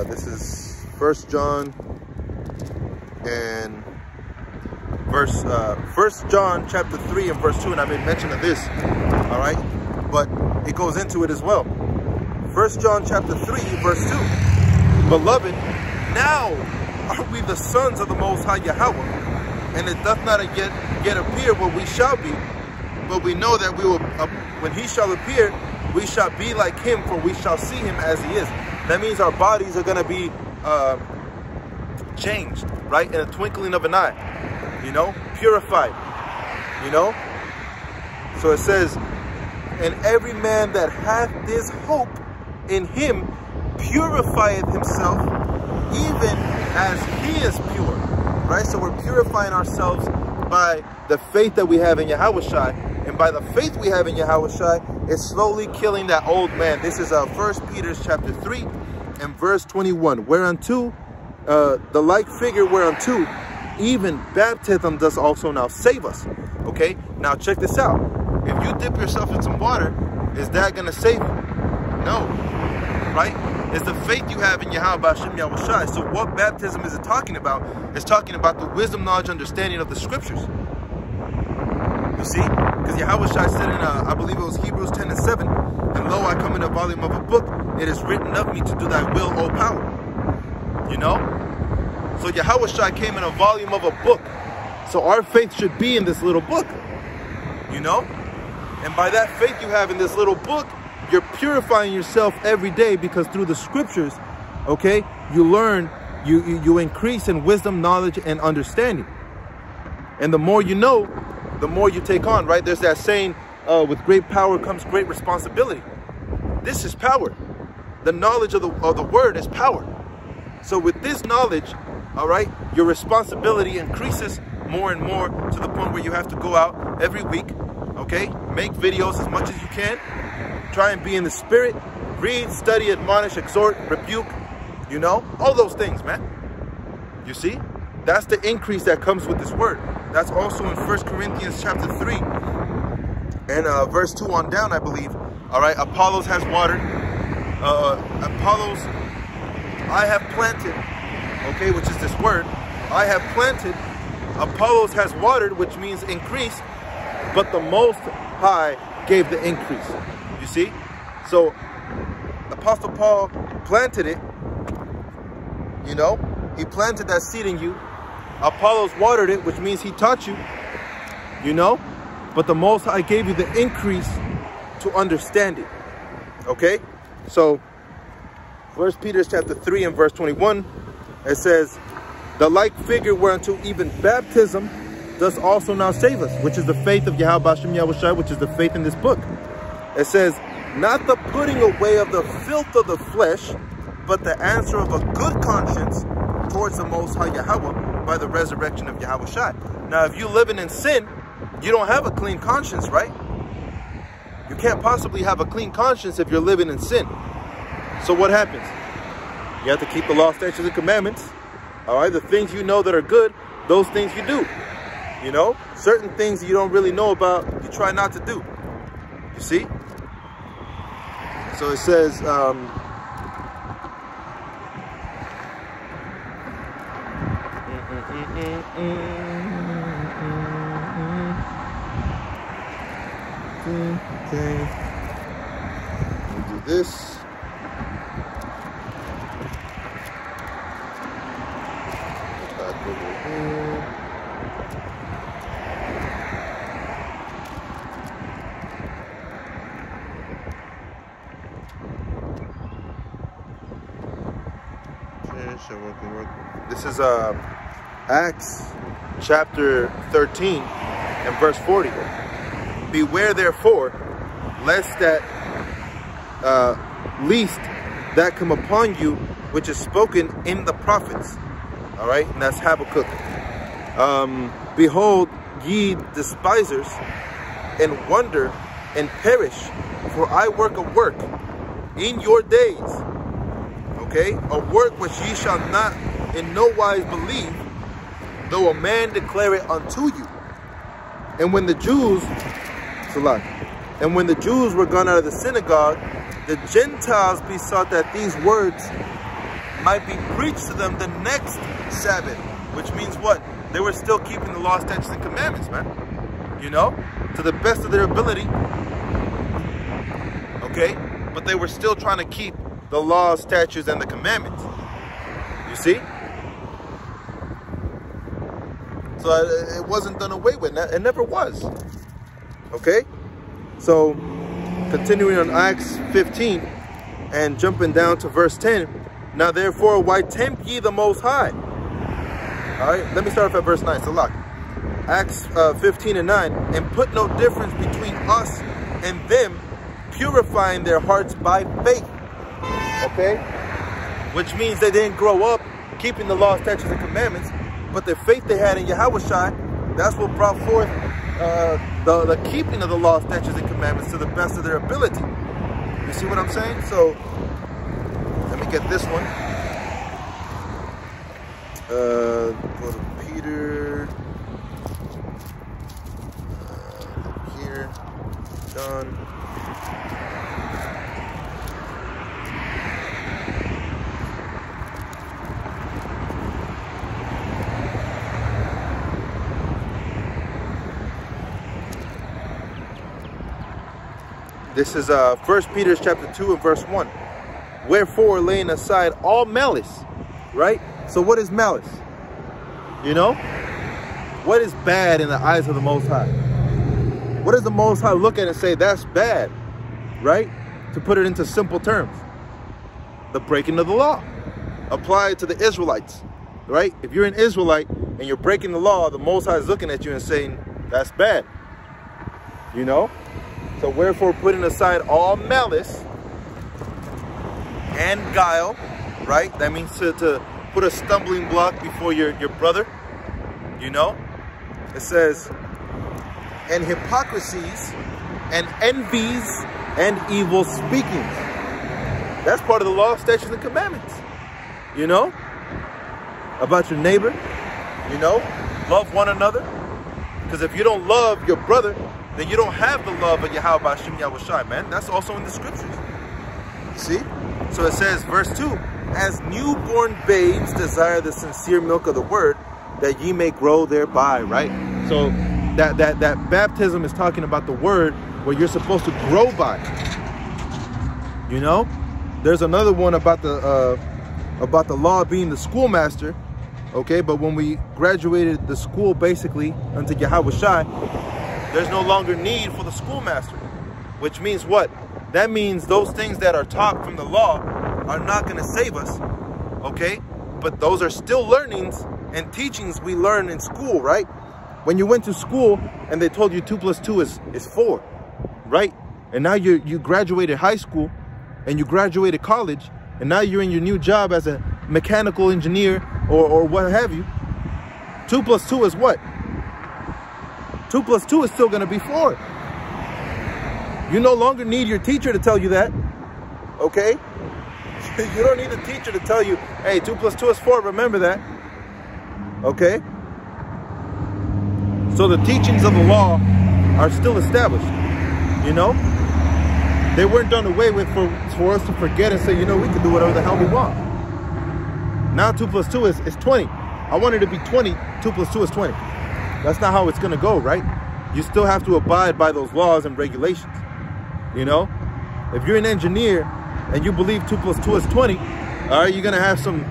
Speaker 1: This is 1 John and 1 John chapter 3 and verse 2, and I made mention of this, all right, but it goes into it as well. 1 John chapter 3 verse 2, beloved, now are we the sons of the Most High Yahweh, and it doth not yet appear what we shall be, but we know that we will, when he shall appear, we shall be like him, for we shall see him as he is. That means our bodies are going to be changed, right, in a twinkling of an eye, you know, purified, you know. So it says, and every man that hath this hope in him purifieth himself, even as he is pure, right? So we're purifying ourselves by the faith that we have in Yahawashi, and by the faith we have in Yahawashi, it's slowly killing that old man. This is 1 Peter chapter 3 and verse 21, whereunto the like figure whereunto even baptism does also now save us. Okay, now check this out. If you dip yourself in some water, is that going to save you? No, right? It's the faith you have in Yahawashi. So what baptism is it talking about? It's talking about the wisdom, knowledge, understanding of the scriptures. You see? Because Yahawashi said in, I believe it was Hebrews 10 and 7, and lo, I come in a volume of a book, it is written of me to do thy will, O power. You know? So Yahawashi came in a volume of a book, So our faith should be in this little book, you know? And by that faith you have in this little book, you're purifying yourself every day, because through the scriptures, okay, you learn, you increase in wisdom, knowledge, and understanding. And the more you know, the more you take on, right? There's that saying, with great power comes great responsibility. This is power. The knowledge of the word is power. So with this knowledge, all right, your responsibility increases more and more, to the point where you have to go out every week, okay? Make videos as much as you can. Try and be in the spirit. Read, study, admonish, exhort, rebuke, you know? All those things, man. You see? That's the increase that comes with this word. That's also in 1 Corinthians chapter 3 and verse 2 on down, I believe. All right, Apollos has watered. Apollos, I have planted, okay, which is this word. I have planted. Apollos has watered, which means increase, but the Most High gave the increase. You see? So, Apostle Paul planted it, you know? He planted that seed in you. Apollos watered it, which means he taught you, you know? But the Most High gave you the increase to understand it, okay? So, 1 Peter chapter 3 and verse 21, it says, the like figure whereunto even baptism does also now save us, which is the faith of Yahawashi, which is the faith in this book. It says, not the putting away of the filth of the flesh, but the answer of a good conscience towards the Most High Yahweh by the resurrection of Yahawashi. Now, if you're living in sin, you don't have a clean conscience, right? You can't possibly have a clean conscience if you're living in sin. So what happens? You have to keep the law, statutes, and commandments. All right, the things you know that are good, those things you do. You know, certain things you don't really know about, you try not to do. You see? So it says, okay, we'll do this. This is Acts chapter 13 and verse 40. Beware therefore, lest that least that come upon you, which is spoken in the prophets. All right, and that's Habakkuk. Behold, ye despisers, and wonder and perish, for I work a work in your days. Okay, a work which ye shall not in no wise believe, though a man declare it unto you. And when the Jews, were gone out of the synagogue, the Gentiles besought that these words might be preached to them the next Sabbath. Which means what? They were still keeping the law, statutes, and commandments, man. You know, to the best of their ability. Okay, but they were still trying to keep the laws, statutes, and the commandments. You see? So it wasn't done away with. It never was. Okay? So, continuing on Acts 15 and jumping down to verse 10. Now therefore, why tempt ye the Most High? Alright, let me start off at verse 9. So look. Acts 15 and 9. And put no difference between us and them, purifying their hearts by faith. Okay? Which means they didn't grow up keeping the law, statutes, and commandments, but the faith they had in Yahawashi, that's what brought forth the keeping of the law, statutes, and commandments to the best of their ability. You see what I'm saying? So, let me get this one. Go to Peter. Here. John. This is 1 Peter chapter 2 and verse 1. Wherefore, laying aside all malice, right? So what is malice? You know? what is bad in the eyes of the Most High? What does the Most High look at and say, that's bad, right? To put it into simple terms, the breaking of the law. Apply it to the Israelites, right? If you're an Israelite and you're breaking the law, the Most High is looking at you and saying, that's bad, you know? So wherefore, putting aside all malice and guile, right? That means to put a stumbling block before your brother, you know? It says, and hypocrisies and envies and evil speakings. That's part of the law, statutes, and commandments, you know? About your neighbor, you know? Love one another. Because if you don't love your brother, then you don't have the love of Yahawashi, man. That's also in the scriptures. See? So it says, verse 2, as newborn babes desire the sincere milk of the word, that ye may grow thereby, right? So that baptism is talking about the word where you're supposed to grow by. You know? There's another one about the law being the schoolmaster. Okay, but when we graduated the school basically unto Yahawashi, there's no longer need for the schoolmaster. Which means what? That means those things that are taught from the law are not going to save us. Okay? But those are still learnings and teachings we learn in school, right? When you went to school and they told you 2 + 2 is 4, right? And now you graduated high school and you graduated college, and now you're in your new job as a mechanical engineer or what have you. 2 + 2 is what? 2 + 2 is still going to be 4. You no longer need your teacher to tell you that, okay? You don't need a teacher to tell you, hey, 2 + 2 is 4, remember that, okay? So the teachings of the law are still established, you know? They weren't done away with for us to forget and say, you know, we can do whatever the hell we want. Now 2 + 2 is 20. I want it to be 20, 2 + 2 is 20. That's not how it's going to go, right? You still have to abide by those laws and regulations, you know? If you're an engineer and you believe 2 + 2 is 20, all right, you're going to have some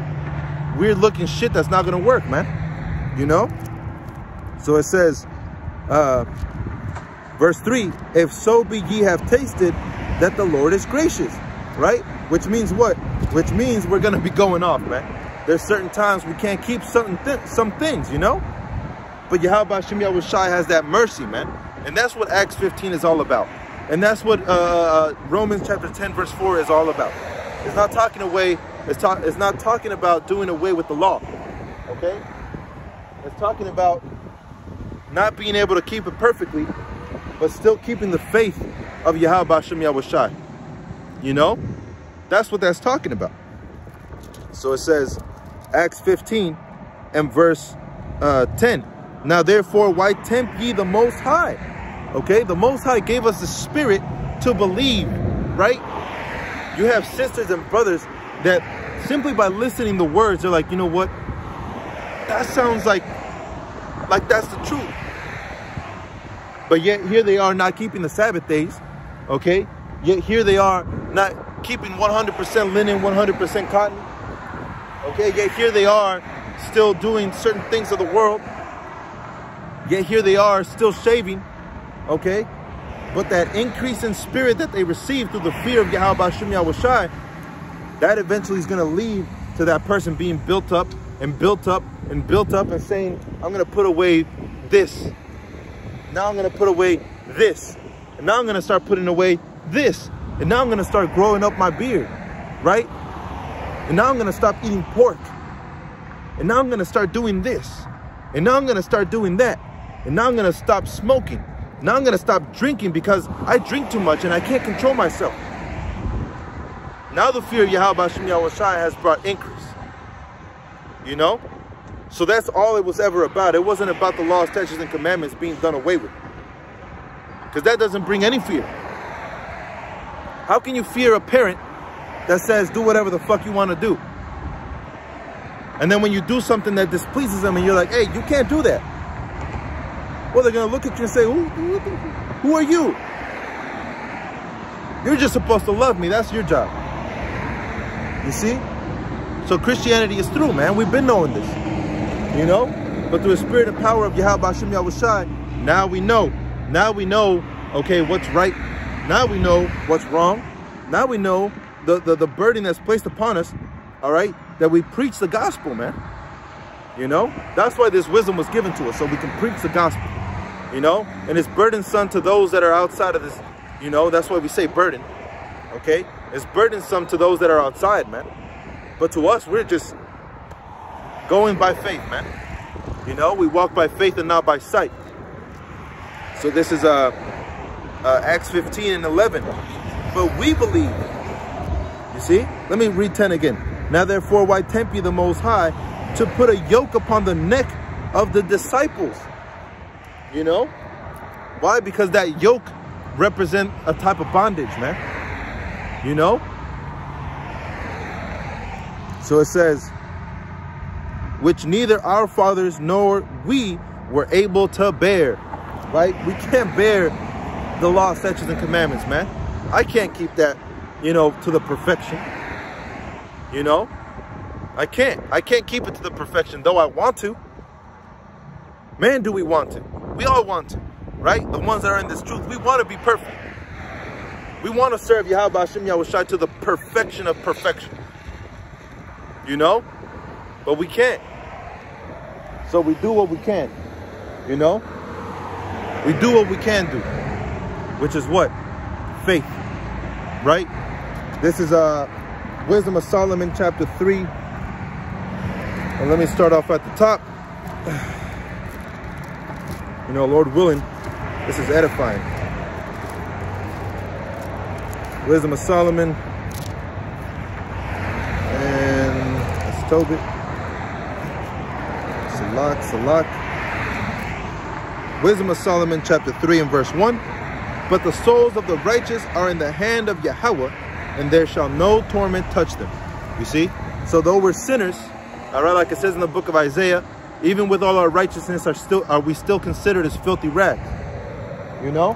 Speaker 1: weird looking shit that's not going to work, man, you know? So it says, verse 3, if so be ye have tasted that the Lord is gracious, right? Which means what? Which means we're going to be going off, man. There's certain times we can't keep some things, you know? But Yahawashi has that mercy, man. And that's what Acts 15 is all about. And that's what Romans chapter 10 verse 4 is all about. It's not talking away, it's not talking about doing away with the law, okay? It's talking about not being able to keep it perfectly, but still keeping the faith of Yahawashi. You know? That's what that's talking about. So it says, Acts 15 and verse 10. Now therefore, why tempt ye the Most High? Okay, the Most High gave us the spirit to believe, right? You have sisters and brothers that simply by listening to words, they're like, you know what? That sounds like that's the truth. But yet here they are not keeping the Sabbath days, okay? Yet here they are not keeping 100% linen, 100% cotton, okay? Yet here they are still doing certain things of the world. Yet here they are still shaving, okay? But that increase in spirit that they receive through the fear of Yahawashi, that eventually is going to lead to that person being built up and built up and built up and saying, I'm going to put away this. Now I'm going to put away this. And now I'm going to start putting away this. And now I'm going to start growing up my beard, right? And now I'm going to stop eating pork. And now I'm going to start doing this. And now I'm going to start doing that. And now I'm going to stop smoking. Now I'm going to stop drinking because I drink too much and I can't control myself. Now the fear of Yahawashi has brought increase. You know? So that's all it was ever about. It wasn't about the law, statutes, and commandments being done away with. Because that doesn't bring any fear. How can you fear a parent that says do whatever the fuck you want to do? And then when you do something that displeases them and you're like, hey, you can't do that. Well, they're going to look at you and say, who are you? You're just supposed to love me. That's your job. You see? So Christianity is through, man. We've been knowing this. You know? But through the spirit and power of Yahawashi, now we know. Now we know, okay, what's right. Now we know what's wrong. Now we know the burden that's placed upon us, all right, that we preach the gospel, man. You know, that's why this wisdom was given to us, so we can preach the gospel, you know, and it's burdensome to those that are outside of this, you know, that's why we say burden, okay? It's burdensome to those that are outside, man. But to us, we're just going by faith, man. You know, we walk by faith and not by sight. So this is Acts 15 and 11. But we believe. You see? Let me read 10 again. Now therefore, why tempt ye the Most High to put a yoke upon the neck of the disciples? You know? Why? Because that yoke represents a type of bondage, man. You know? So it says, which neither our fathers nor we were able to bear. Right? We can't bear the law, statutes, and commandments, man. I can't keep that, you know, to the perfection. You know? I can't keep it to the perfection, though I want to. Man, do we want to. We all want to, right? The ones that are in this truth, we want to be perfect. We want to serve Yahawashi to the perfection of perfection. You know? But we can't. So we do what we can. You know? We do what we can do. Which is what? Faith. Right? This is Wisdom of Solomon chapter 3. And let me start off at the top. You know, Lord willing, this is edifying. Wisdom of Solomon. And let's Tobit. Salak. Wisdom of Solomon chapter 3 and verse 1. But the souls of the righteous are in the hand of Yahweh, and there shall no torment touch them. You see? So though we're sinners, all right, like it says in the book of Isaiah, even with all our righteousness, are we still considered as filthy rags? You know?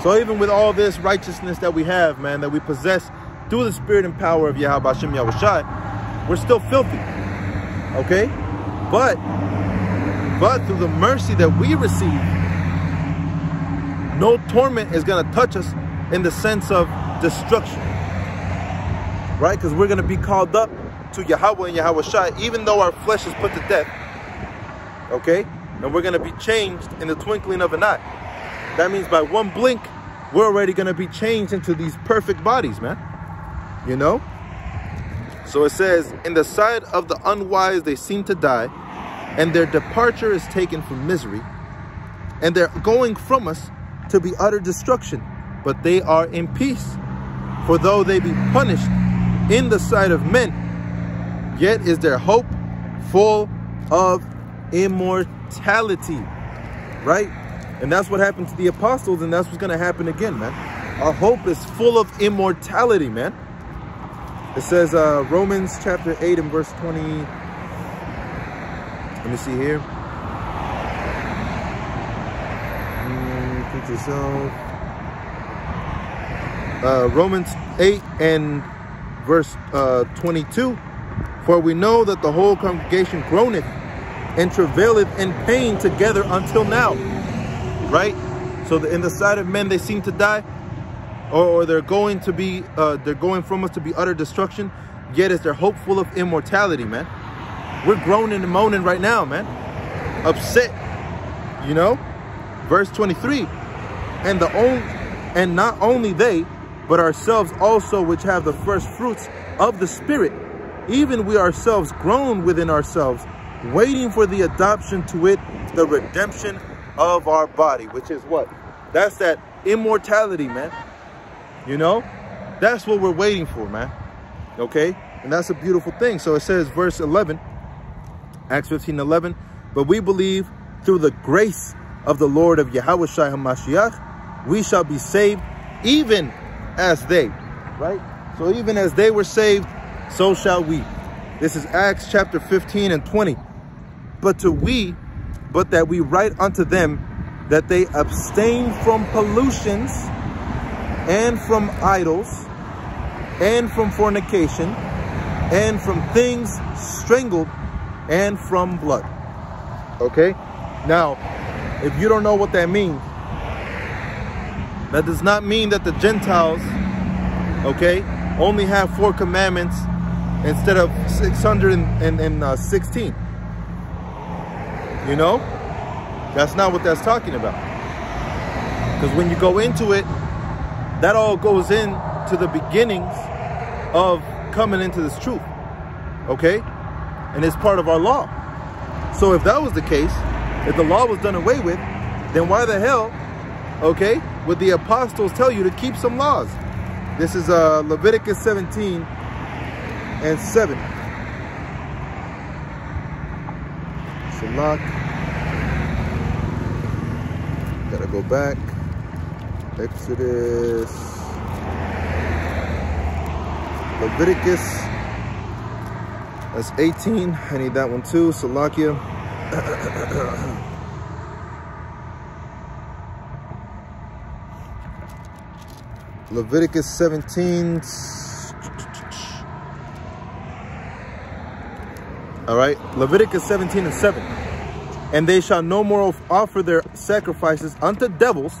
Speaker 1: So even with all this righteousness that we have, man, that we possess through the spirit and power of Yahawashi, we're still filthy. Okay? But through the mercy that we receive, no torment is going to touch us in the sense of destruction. Right? Because we're going to be called up to Yahweh and Yahawashi, even though our flesh is put to death. Okay? And we're going to be changed in the twinkling of an eye. That means by one blink, we're already going to be changed into these perfect bodies, man. You know? So it says, in the sight of the unwise they seem to die, and their departure is taken from misery, and they're going from us to be utter destruction, but they are in peace. For though they be punished in the sight of men, yet is their hope full of immortality. Right? And that's what happened to the apostles, and that's what's going to happen again, man. Our hope is full of immortality, man. It says Romans chapter 8 and verse 20. Let me see here. Put yourself. Romans 8 and verse 22. For we know that the whole congregation groaneth and travaileth in pain together until now. Right? So in the sight of men they seem to die, or they're going to be, they're going from us to be utter destruction. Yet is their hope full of immortality, man. We're groaning and moaning right now, man. Upset, you know. Verse 23. And not only they, but ourselves also, which have the first fruits of the Spirit, even we ourselves groan within ourselves, waiting for the adoption to it, the redemption of our body. Which is what? That's that immortality, man. You know? That's what we're waiting for, man. Okay? And that's a beautiful thing. So it says, verse 11, Acts 15:11, but we believe through the grace of the Lord of Yahawashi HaMashiach, we shall be saved even as they. Right? So even as they were saved, so shall we. This is Acts chapter 15 and 20. But that we write unto them that they abstain from pollutions and from idols and from fornication and from things strangled and from blood. Okay? Now, if you don't know what that means, that does not mean that the Gentiles, okay, only have 4 commandments instead of 616. You know? That's not what that's talking about. Because when you go into it, that all goes into the beginnings of coming into this truth. Okay? And it's part of our law. So if that was the case, if the law was done away with, then why the hell, okay, would the apostles tell you to keep some laws? This is Leviticus 17 and 7. Salak. Gotta go back. Exodus. Leviticus. That's 18. I need that one too. Salakia. Leviticus 17. All right. Leviticus 17 and 7. And they shall no more offer their sacrifices unto devils,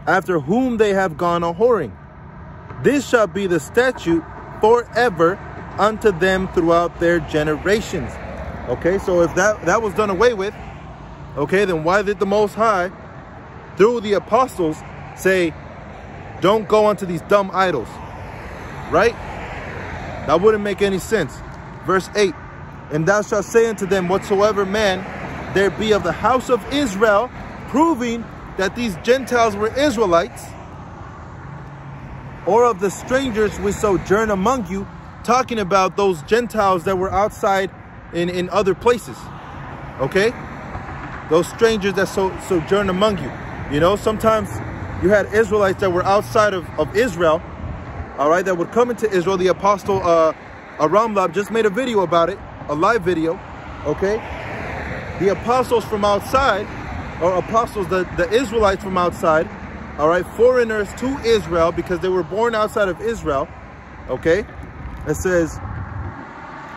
Speaker 1: after whom they have gone a whoring. This shall be the statute forever unto them throughout their generations. Okay, so if that was done away with, okay, then why did the Most High, through the apostles, say, don't go unto these dumb idols? Right? That wouldn't make any sense. Verse 8, and thou shalt say unto them, whatsoever man there be of the house of Israel, proving that these Gentiles were Israelites, or of the strangers which sojourn among you, talking about those Gentiles that were outside in other places. Okay? Those strangers that sojourn among you. You know, sometimes you had Israelites that were outside of Israel, all right, that would come into Israel. The apostle Aramlab just made a video about it, a live video, okay? The apostles from outside, or apostles, the Israelites from outside, all right, foreigners to Israel because they were born outside of Israel, okay? It says,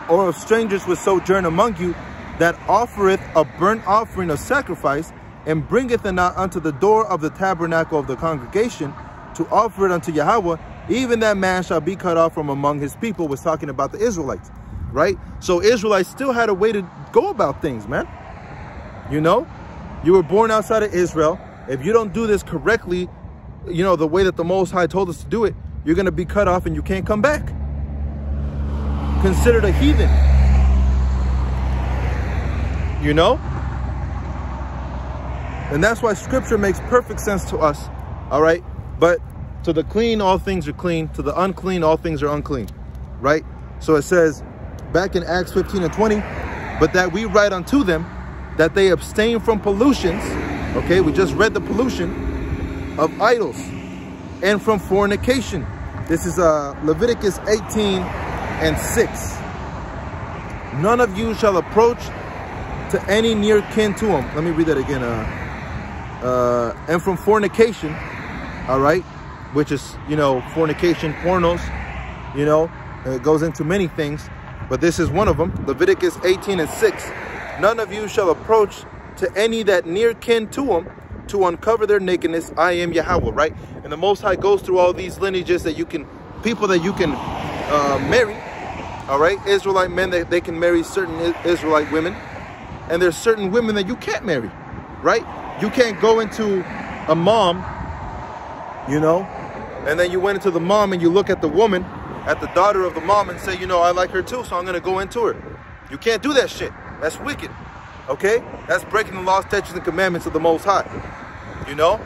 Speaker 1: or of strangers which sojourn among you, that offereth a burnt offering of sacrifice, and bringeth it not unto the door of the tabernacle of the congregation, to offer it unto Yahweh, even that man shall be cut off from among his people. Was talking about the Israelites, right? So Israelites still had a way to go about things, man. You know, you were born outside of Israel. If you don't do this correctly, you know, the way that the Most High told us to do it, you're going to be cut off and you can't come back. Considered a heathen. You know? And that's why scripture makes perfect sense to us. All right? But to the clean, all things are clean. To the unclean, all things are unclean. Right? So it says back in Acts 15 and 20, but that we write unto them that they abstain from pollutions. Okay, we just read the pollution of idols and from fornication. This is Leviticus 18 and 6. None of you shall approach to any near kin to him. Let me read that again. And from fornication, all right, which is, you know, fornication, pornos, you know, it goes into many things, but this is one of them. Leviticus 18 and 6. None of you shall approach to any that near kin to him to uncover their nakedness. I am Yahweh, right? And the Most High goes through all these lineages that you can, people that you can marry, all right? Israelite men, they can marry certain Israelite women. And there's certain women that you can't marry, right? You can't go into a mom, you know, and then you went into the mom and you look at the woman, at the daughter of the mom and say, you know, I like her too, so I'm going to go into her. You can't do that shit. That's wicked, okay? That's breaking the laws, statutes, and commandments of the Most High, you know?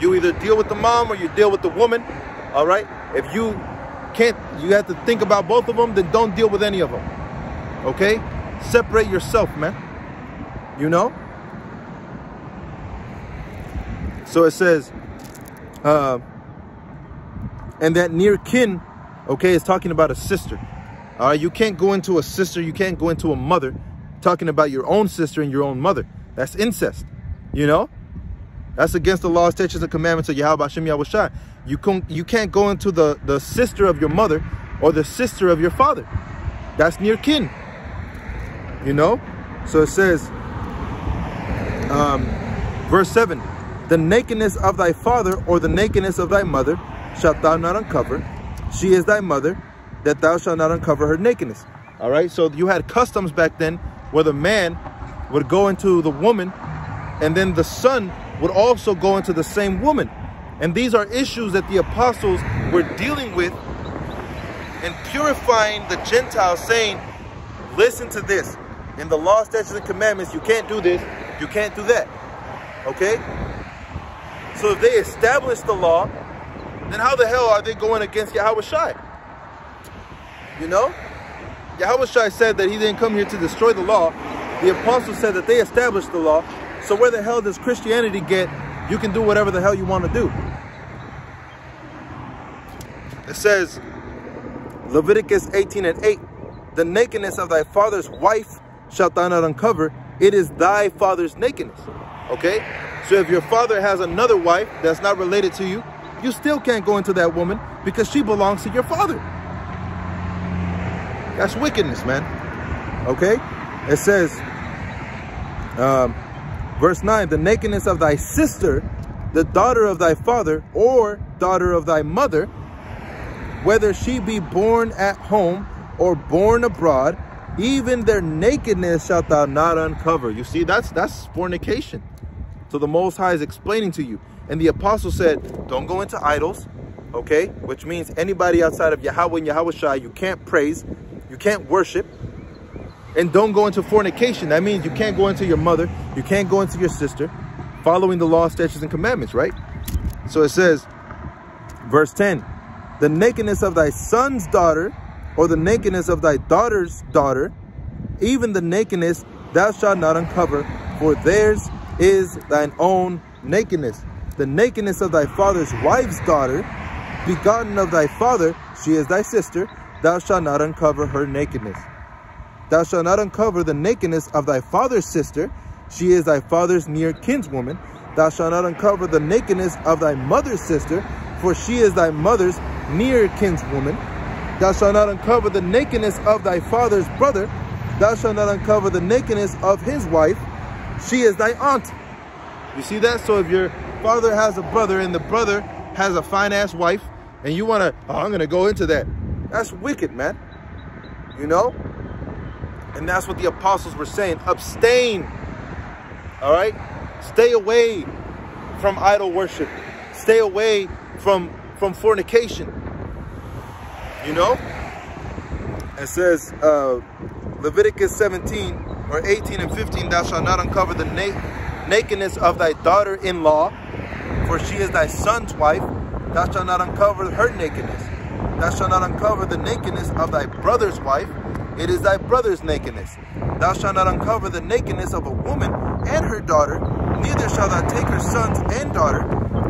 Speaker 1: You either deal with the mom or you deal with the woman, all right? If you can't, you have to think about both of them, then don't deal with any of them, okay? Separate yourself, man, you know? So it says, and that near kin, okay, is talking about a sister. All right, you can't go into a sister, you can't go into a mother, talking about your own sister and your own mother. That's incest, you know? That's against the laws, statutes, and commandments of Yahawashi. You can't go into the sister of your mother or the sister of your father. That's near kin, you know? So it says, Verse 7. The nakedness of thy father or the nakedness of thy mother shalt thou not uncover. She is thy mother, that thou shalt not uncover her nakedness. All right, so you had customs back then where the man would go into the woman, and then the son would also go into the same woman. And these are issues that the apostles were dealing with and purifying the Gentiles, saying, listen to this. In the law, statutes, and commandments, you can't do this, you can't do that. Okay? So if they establish the law, then how the hell are they going against Yahawashi? You know? Yahawashi said that he didn't come here to destroy the law. The apostles said that they established the law. So where the hell does Christianity get, you can do whatever the hell you want to do? It says, Leviticus 18:8, the nakedness of thy father's wife shalt thou not uncover. It is thy father's nakedness. Okay? So if your father has another wife that's not related to you, you still can't go into that woman because she belongs to your father. That's wickedness, man. Okay? It says, verse 9, the nakedness of thy sister, the daughter of thy father or daughter of thy mother, whether she be born at home or born abroad, even their nakedness shalt thou not uncover. You see, that's fornication. So the Most High is explaining to you. And the apostle said, don't go into idols, okay? Which means anybody outside of Yahweh and Yahawashi, you can't praise, you can't worship. And don't go into fornication. That means you can't go into your mother, you can't go into your sister, following the law, statutes, and commandments, right? So it says, verse 10, the nakedness of thy son's daughter, or the nakedness of thy daughter's daughter, even the nakedness thou shalt not uncover, for theirs is thine own nakedness. The nakedness of thy father's wife's daughter, begotten of thy father, she is thy sister, thou shalt not uncover her nakedness. Thou shalt not uncover the nakedness of thy father's sister, she is thy father's near kinswoman. Thou shalt not uncover the nakedness of thy mother's sister, for she is thy mother's near kinswoman. Thou shalt not uncover the nakedness of thy father's brother. Thou shalt not uncover the nakedness of his wife, she is thy aunt. You see that? So if your father has a brother and the brother has a fine-ass wife, and you want to, oh, I'm going to go into that. That's wicked, man. You know? And that's what the apostles were saying. Abstain. All right? Stay away from idol worship. Stay away from fornication. You know? It says, Leviticus 17, or 18 and 15, thou shalt not uncover the nakedness of thy daughter-in-law, for she is thy son's wife. Thou shalt not uncover her nakedness. Thou shalt not uncover the nakedness of thy brother's wife. It is thy brother's nakedness. Thou shalt not uncover the nakedness of a woman and her daughter. Neither shalt thou take her sons and daughter,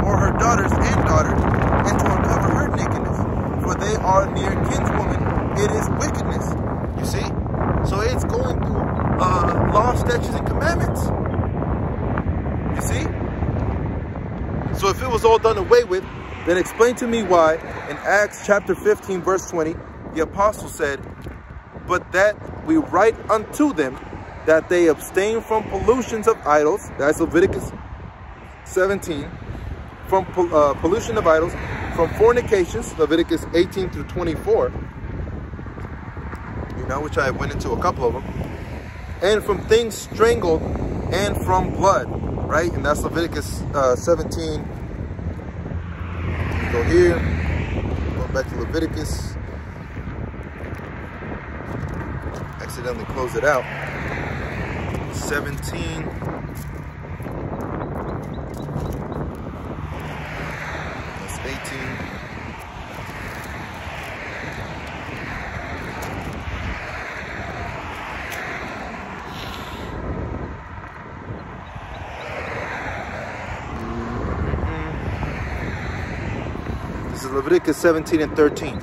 Speaker 1: or her daughters and daughter, and to uncover her nakedness. For they are near kinswoman. It is wickedness. You see? So it's going through law, statutes, and commandments. You see? So if it was all done away with, then explain to me why in Acts chapter 15 verse 20 the apostle said, but that we write unto them that they abstain from pollutions of idols. That's Leviticus 17. From pollution of idols, from fornications, Leviticus 18 through 24, you know, which I went into a couple of them, and from things strangled, and from blood, right? And that's Leviticus 17. Go here, go back to Leviticus. Accidentally close it out. 17. That's 18. This is Leviticus 17 and 13.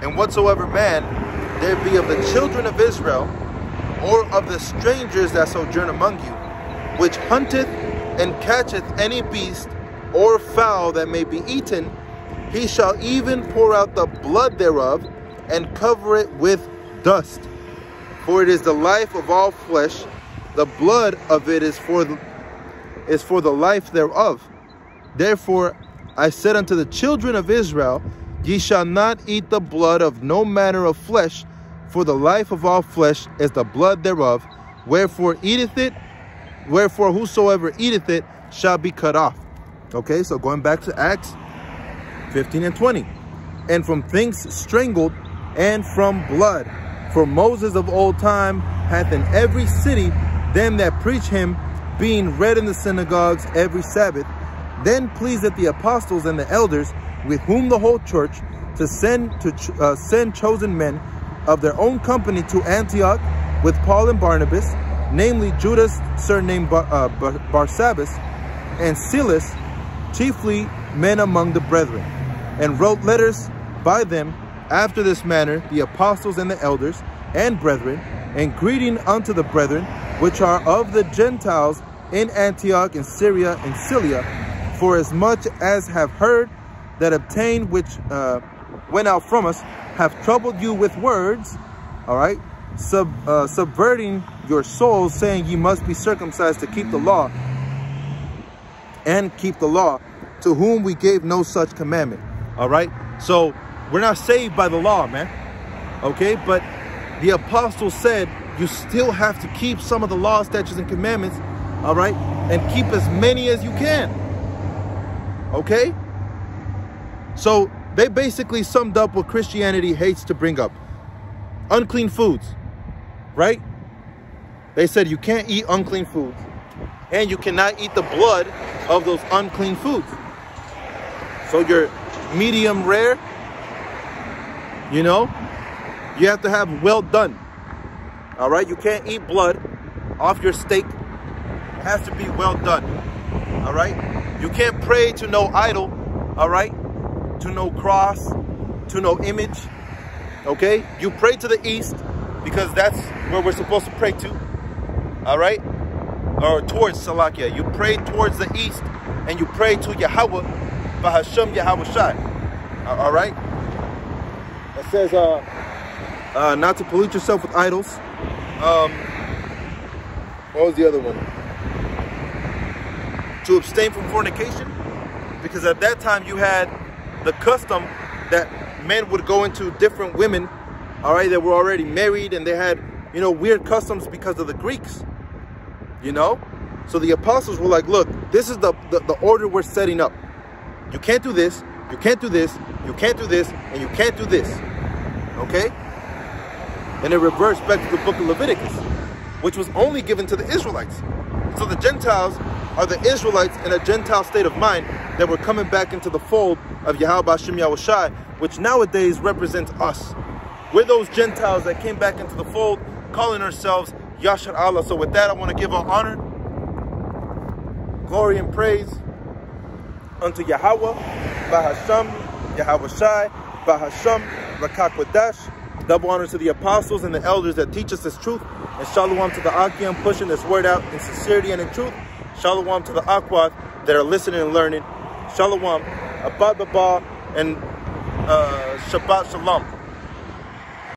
Speaker 1: And whatsoever man there be of the children of Israel, or of the strangers that sojourn among you, which hunteth and catcheth any beast or fowl that may be eaten, he shall even pour out the blood thereof, and cover it with dust. For it is the life of all flesh, the blood of it is for is for the life thereof. Therefore I said unto the children of Israel, ye shall not eat the blood of no manner of flesh, for the life of all flesh is the blood thereof. Wherefore whosoever eateth it shall be cut off. Okay, so going back to Acts 15 and 20. And from things strangled, and from blood. For Moses of old time hath in every city them that preach him, being read in the synagogues every Sabbath. Then pleaseth the apostles and the elders, with whom the whole church, to send chosen men of their own company to Antioch with Paul and Barnabas, namely Judas surnamed Barsabbas, and Silas, chiefly men among the brethren, and wrote letters by them after this manner, the apostles and the elders and brethren, and greeting unto the brethren which are of the Gentiles in Antioch and Syria and Cilicia, for as much as have heard that Abstain, which went out from us, have troubled you with words, all right, subverting your souls, saying ye must be circumcised to keep the law, and keep the law, to whom we gave no such commandment. All right, so we're not saved by the law, man. Okay, but the apostle said you still have to keep some of the law, statutes, and commandments, all right, and keep as many as you can. Okay, so they basically summed up what Christianity hates to bring up: unclean foods, right? They said you can't eat unclean foods, and you cannot eat the blood of those unclean foods. So you're medium rare, you know, you have to have well done. All right, you can't eat blood off your steak. It has to be well done. All right, you can't pray to no idol. All right, to no cross, to no image. Okay, you pray to the east because that's where we're supposed to pray to. All right, or towards Salakia. You pray towards the east and you pray to Yahweh, Bahasham Yahawashi. All right. It says not to pollute yourself with idols. What was the other one? To abstain from fornication, because at that time you had the custom that men would go into different women, all right, that were already married, and they had, you know, weird customs because of the Greeks, you know. So the apostles were like, look, this is the order we're setting up. You can't do this, you can't do this, you can't do this, and you can't do this. Okay? And it reverts back to the book of Leviticus, which was only given to the Israelites. So the Gentiles are the Israelites in a Gentile state of mind that were coming back into the fold of Yahawashi, which nowadays represents us. We're those Gentiles that came back into the fold, calling ourselves Yashar Allah. So with that, I want to give all honor, glory, and praise unto Yahweh, Bahasham, Yahawashi, Bahasham, Rakakwadash. Double honor to the apostles and the elders that teach us this truth. And shalom to the Akim pushing this word out in sincerity and in truth. Shalom to the Akwad that are listening and learning. Shalom, Abad Baba, and Shabbat Shalom.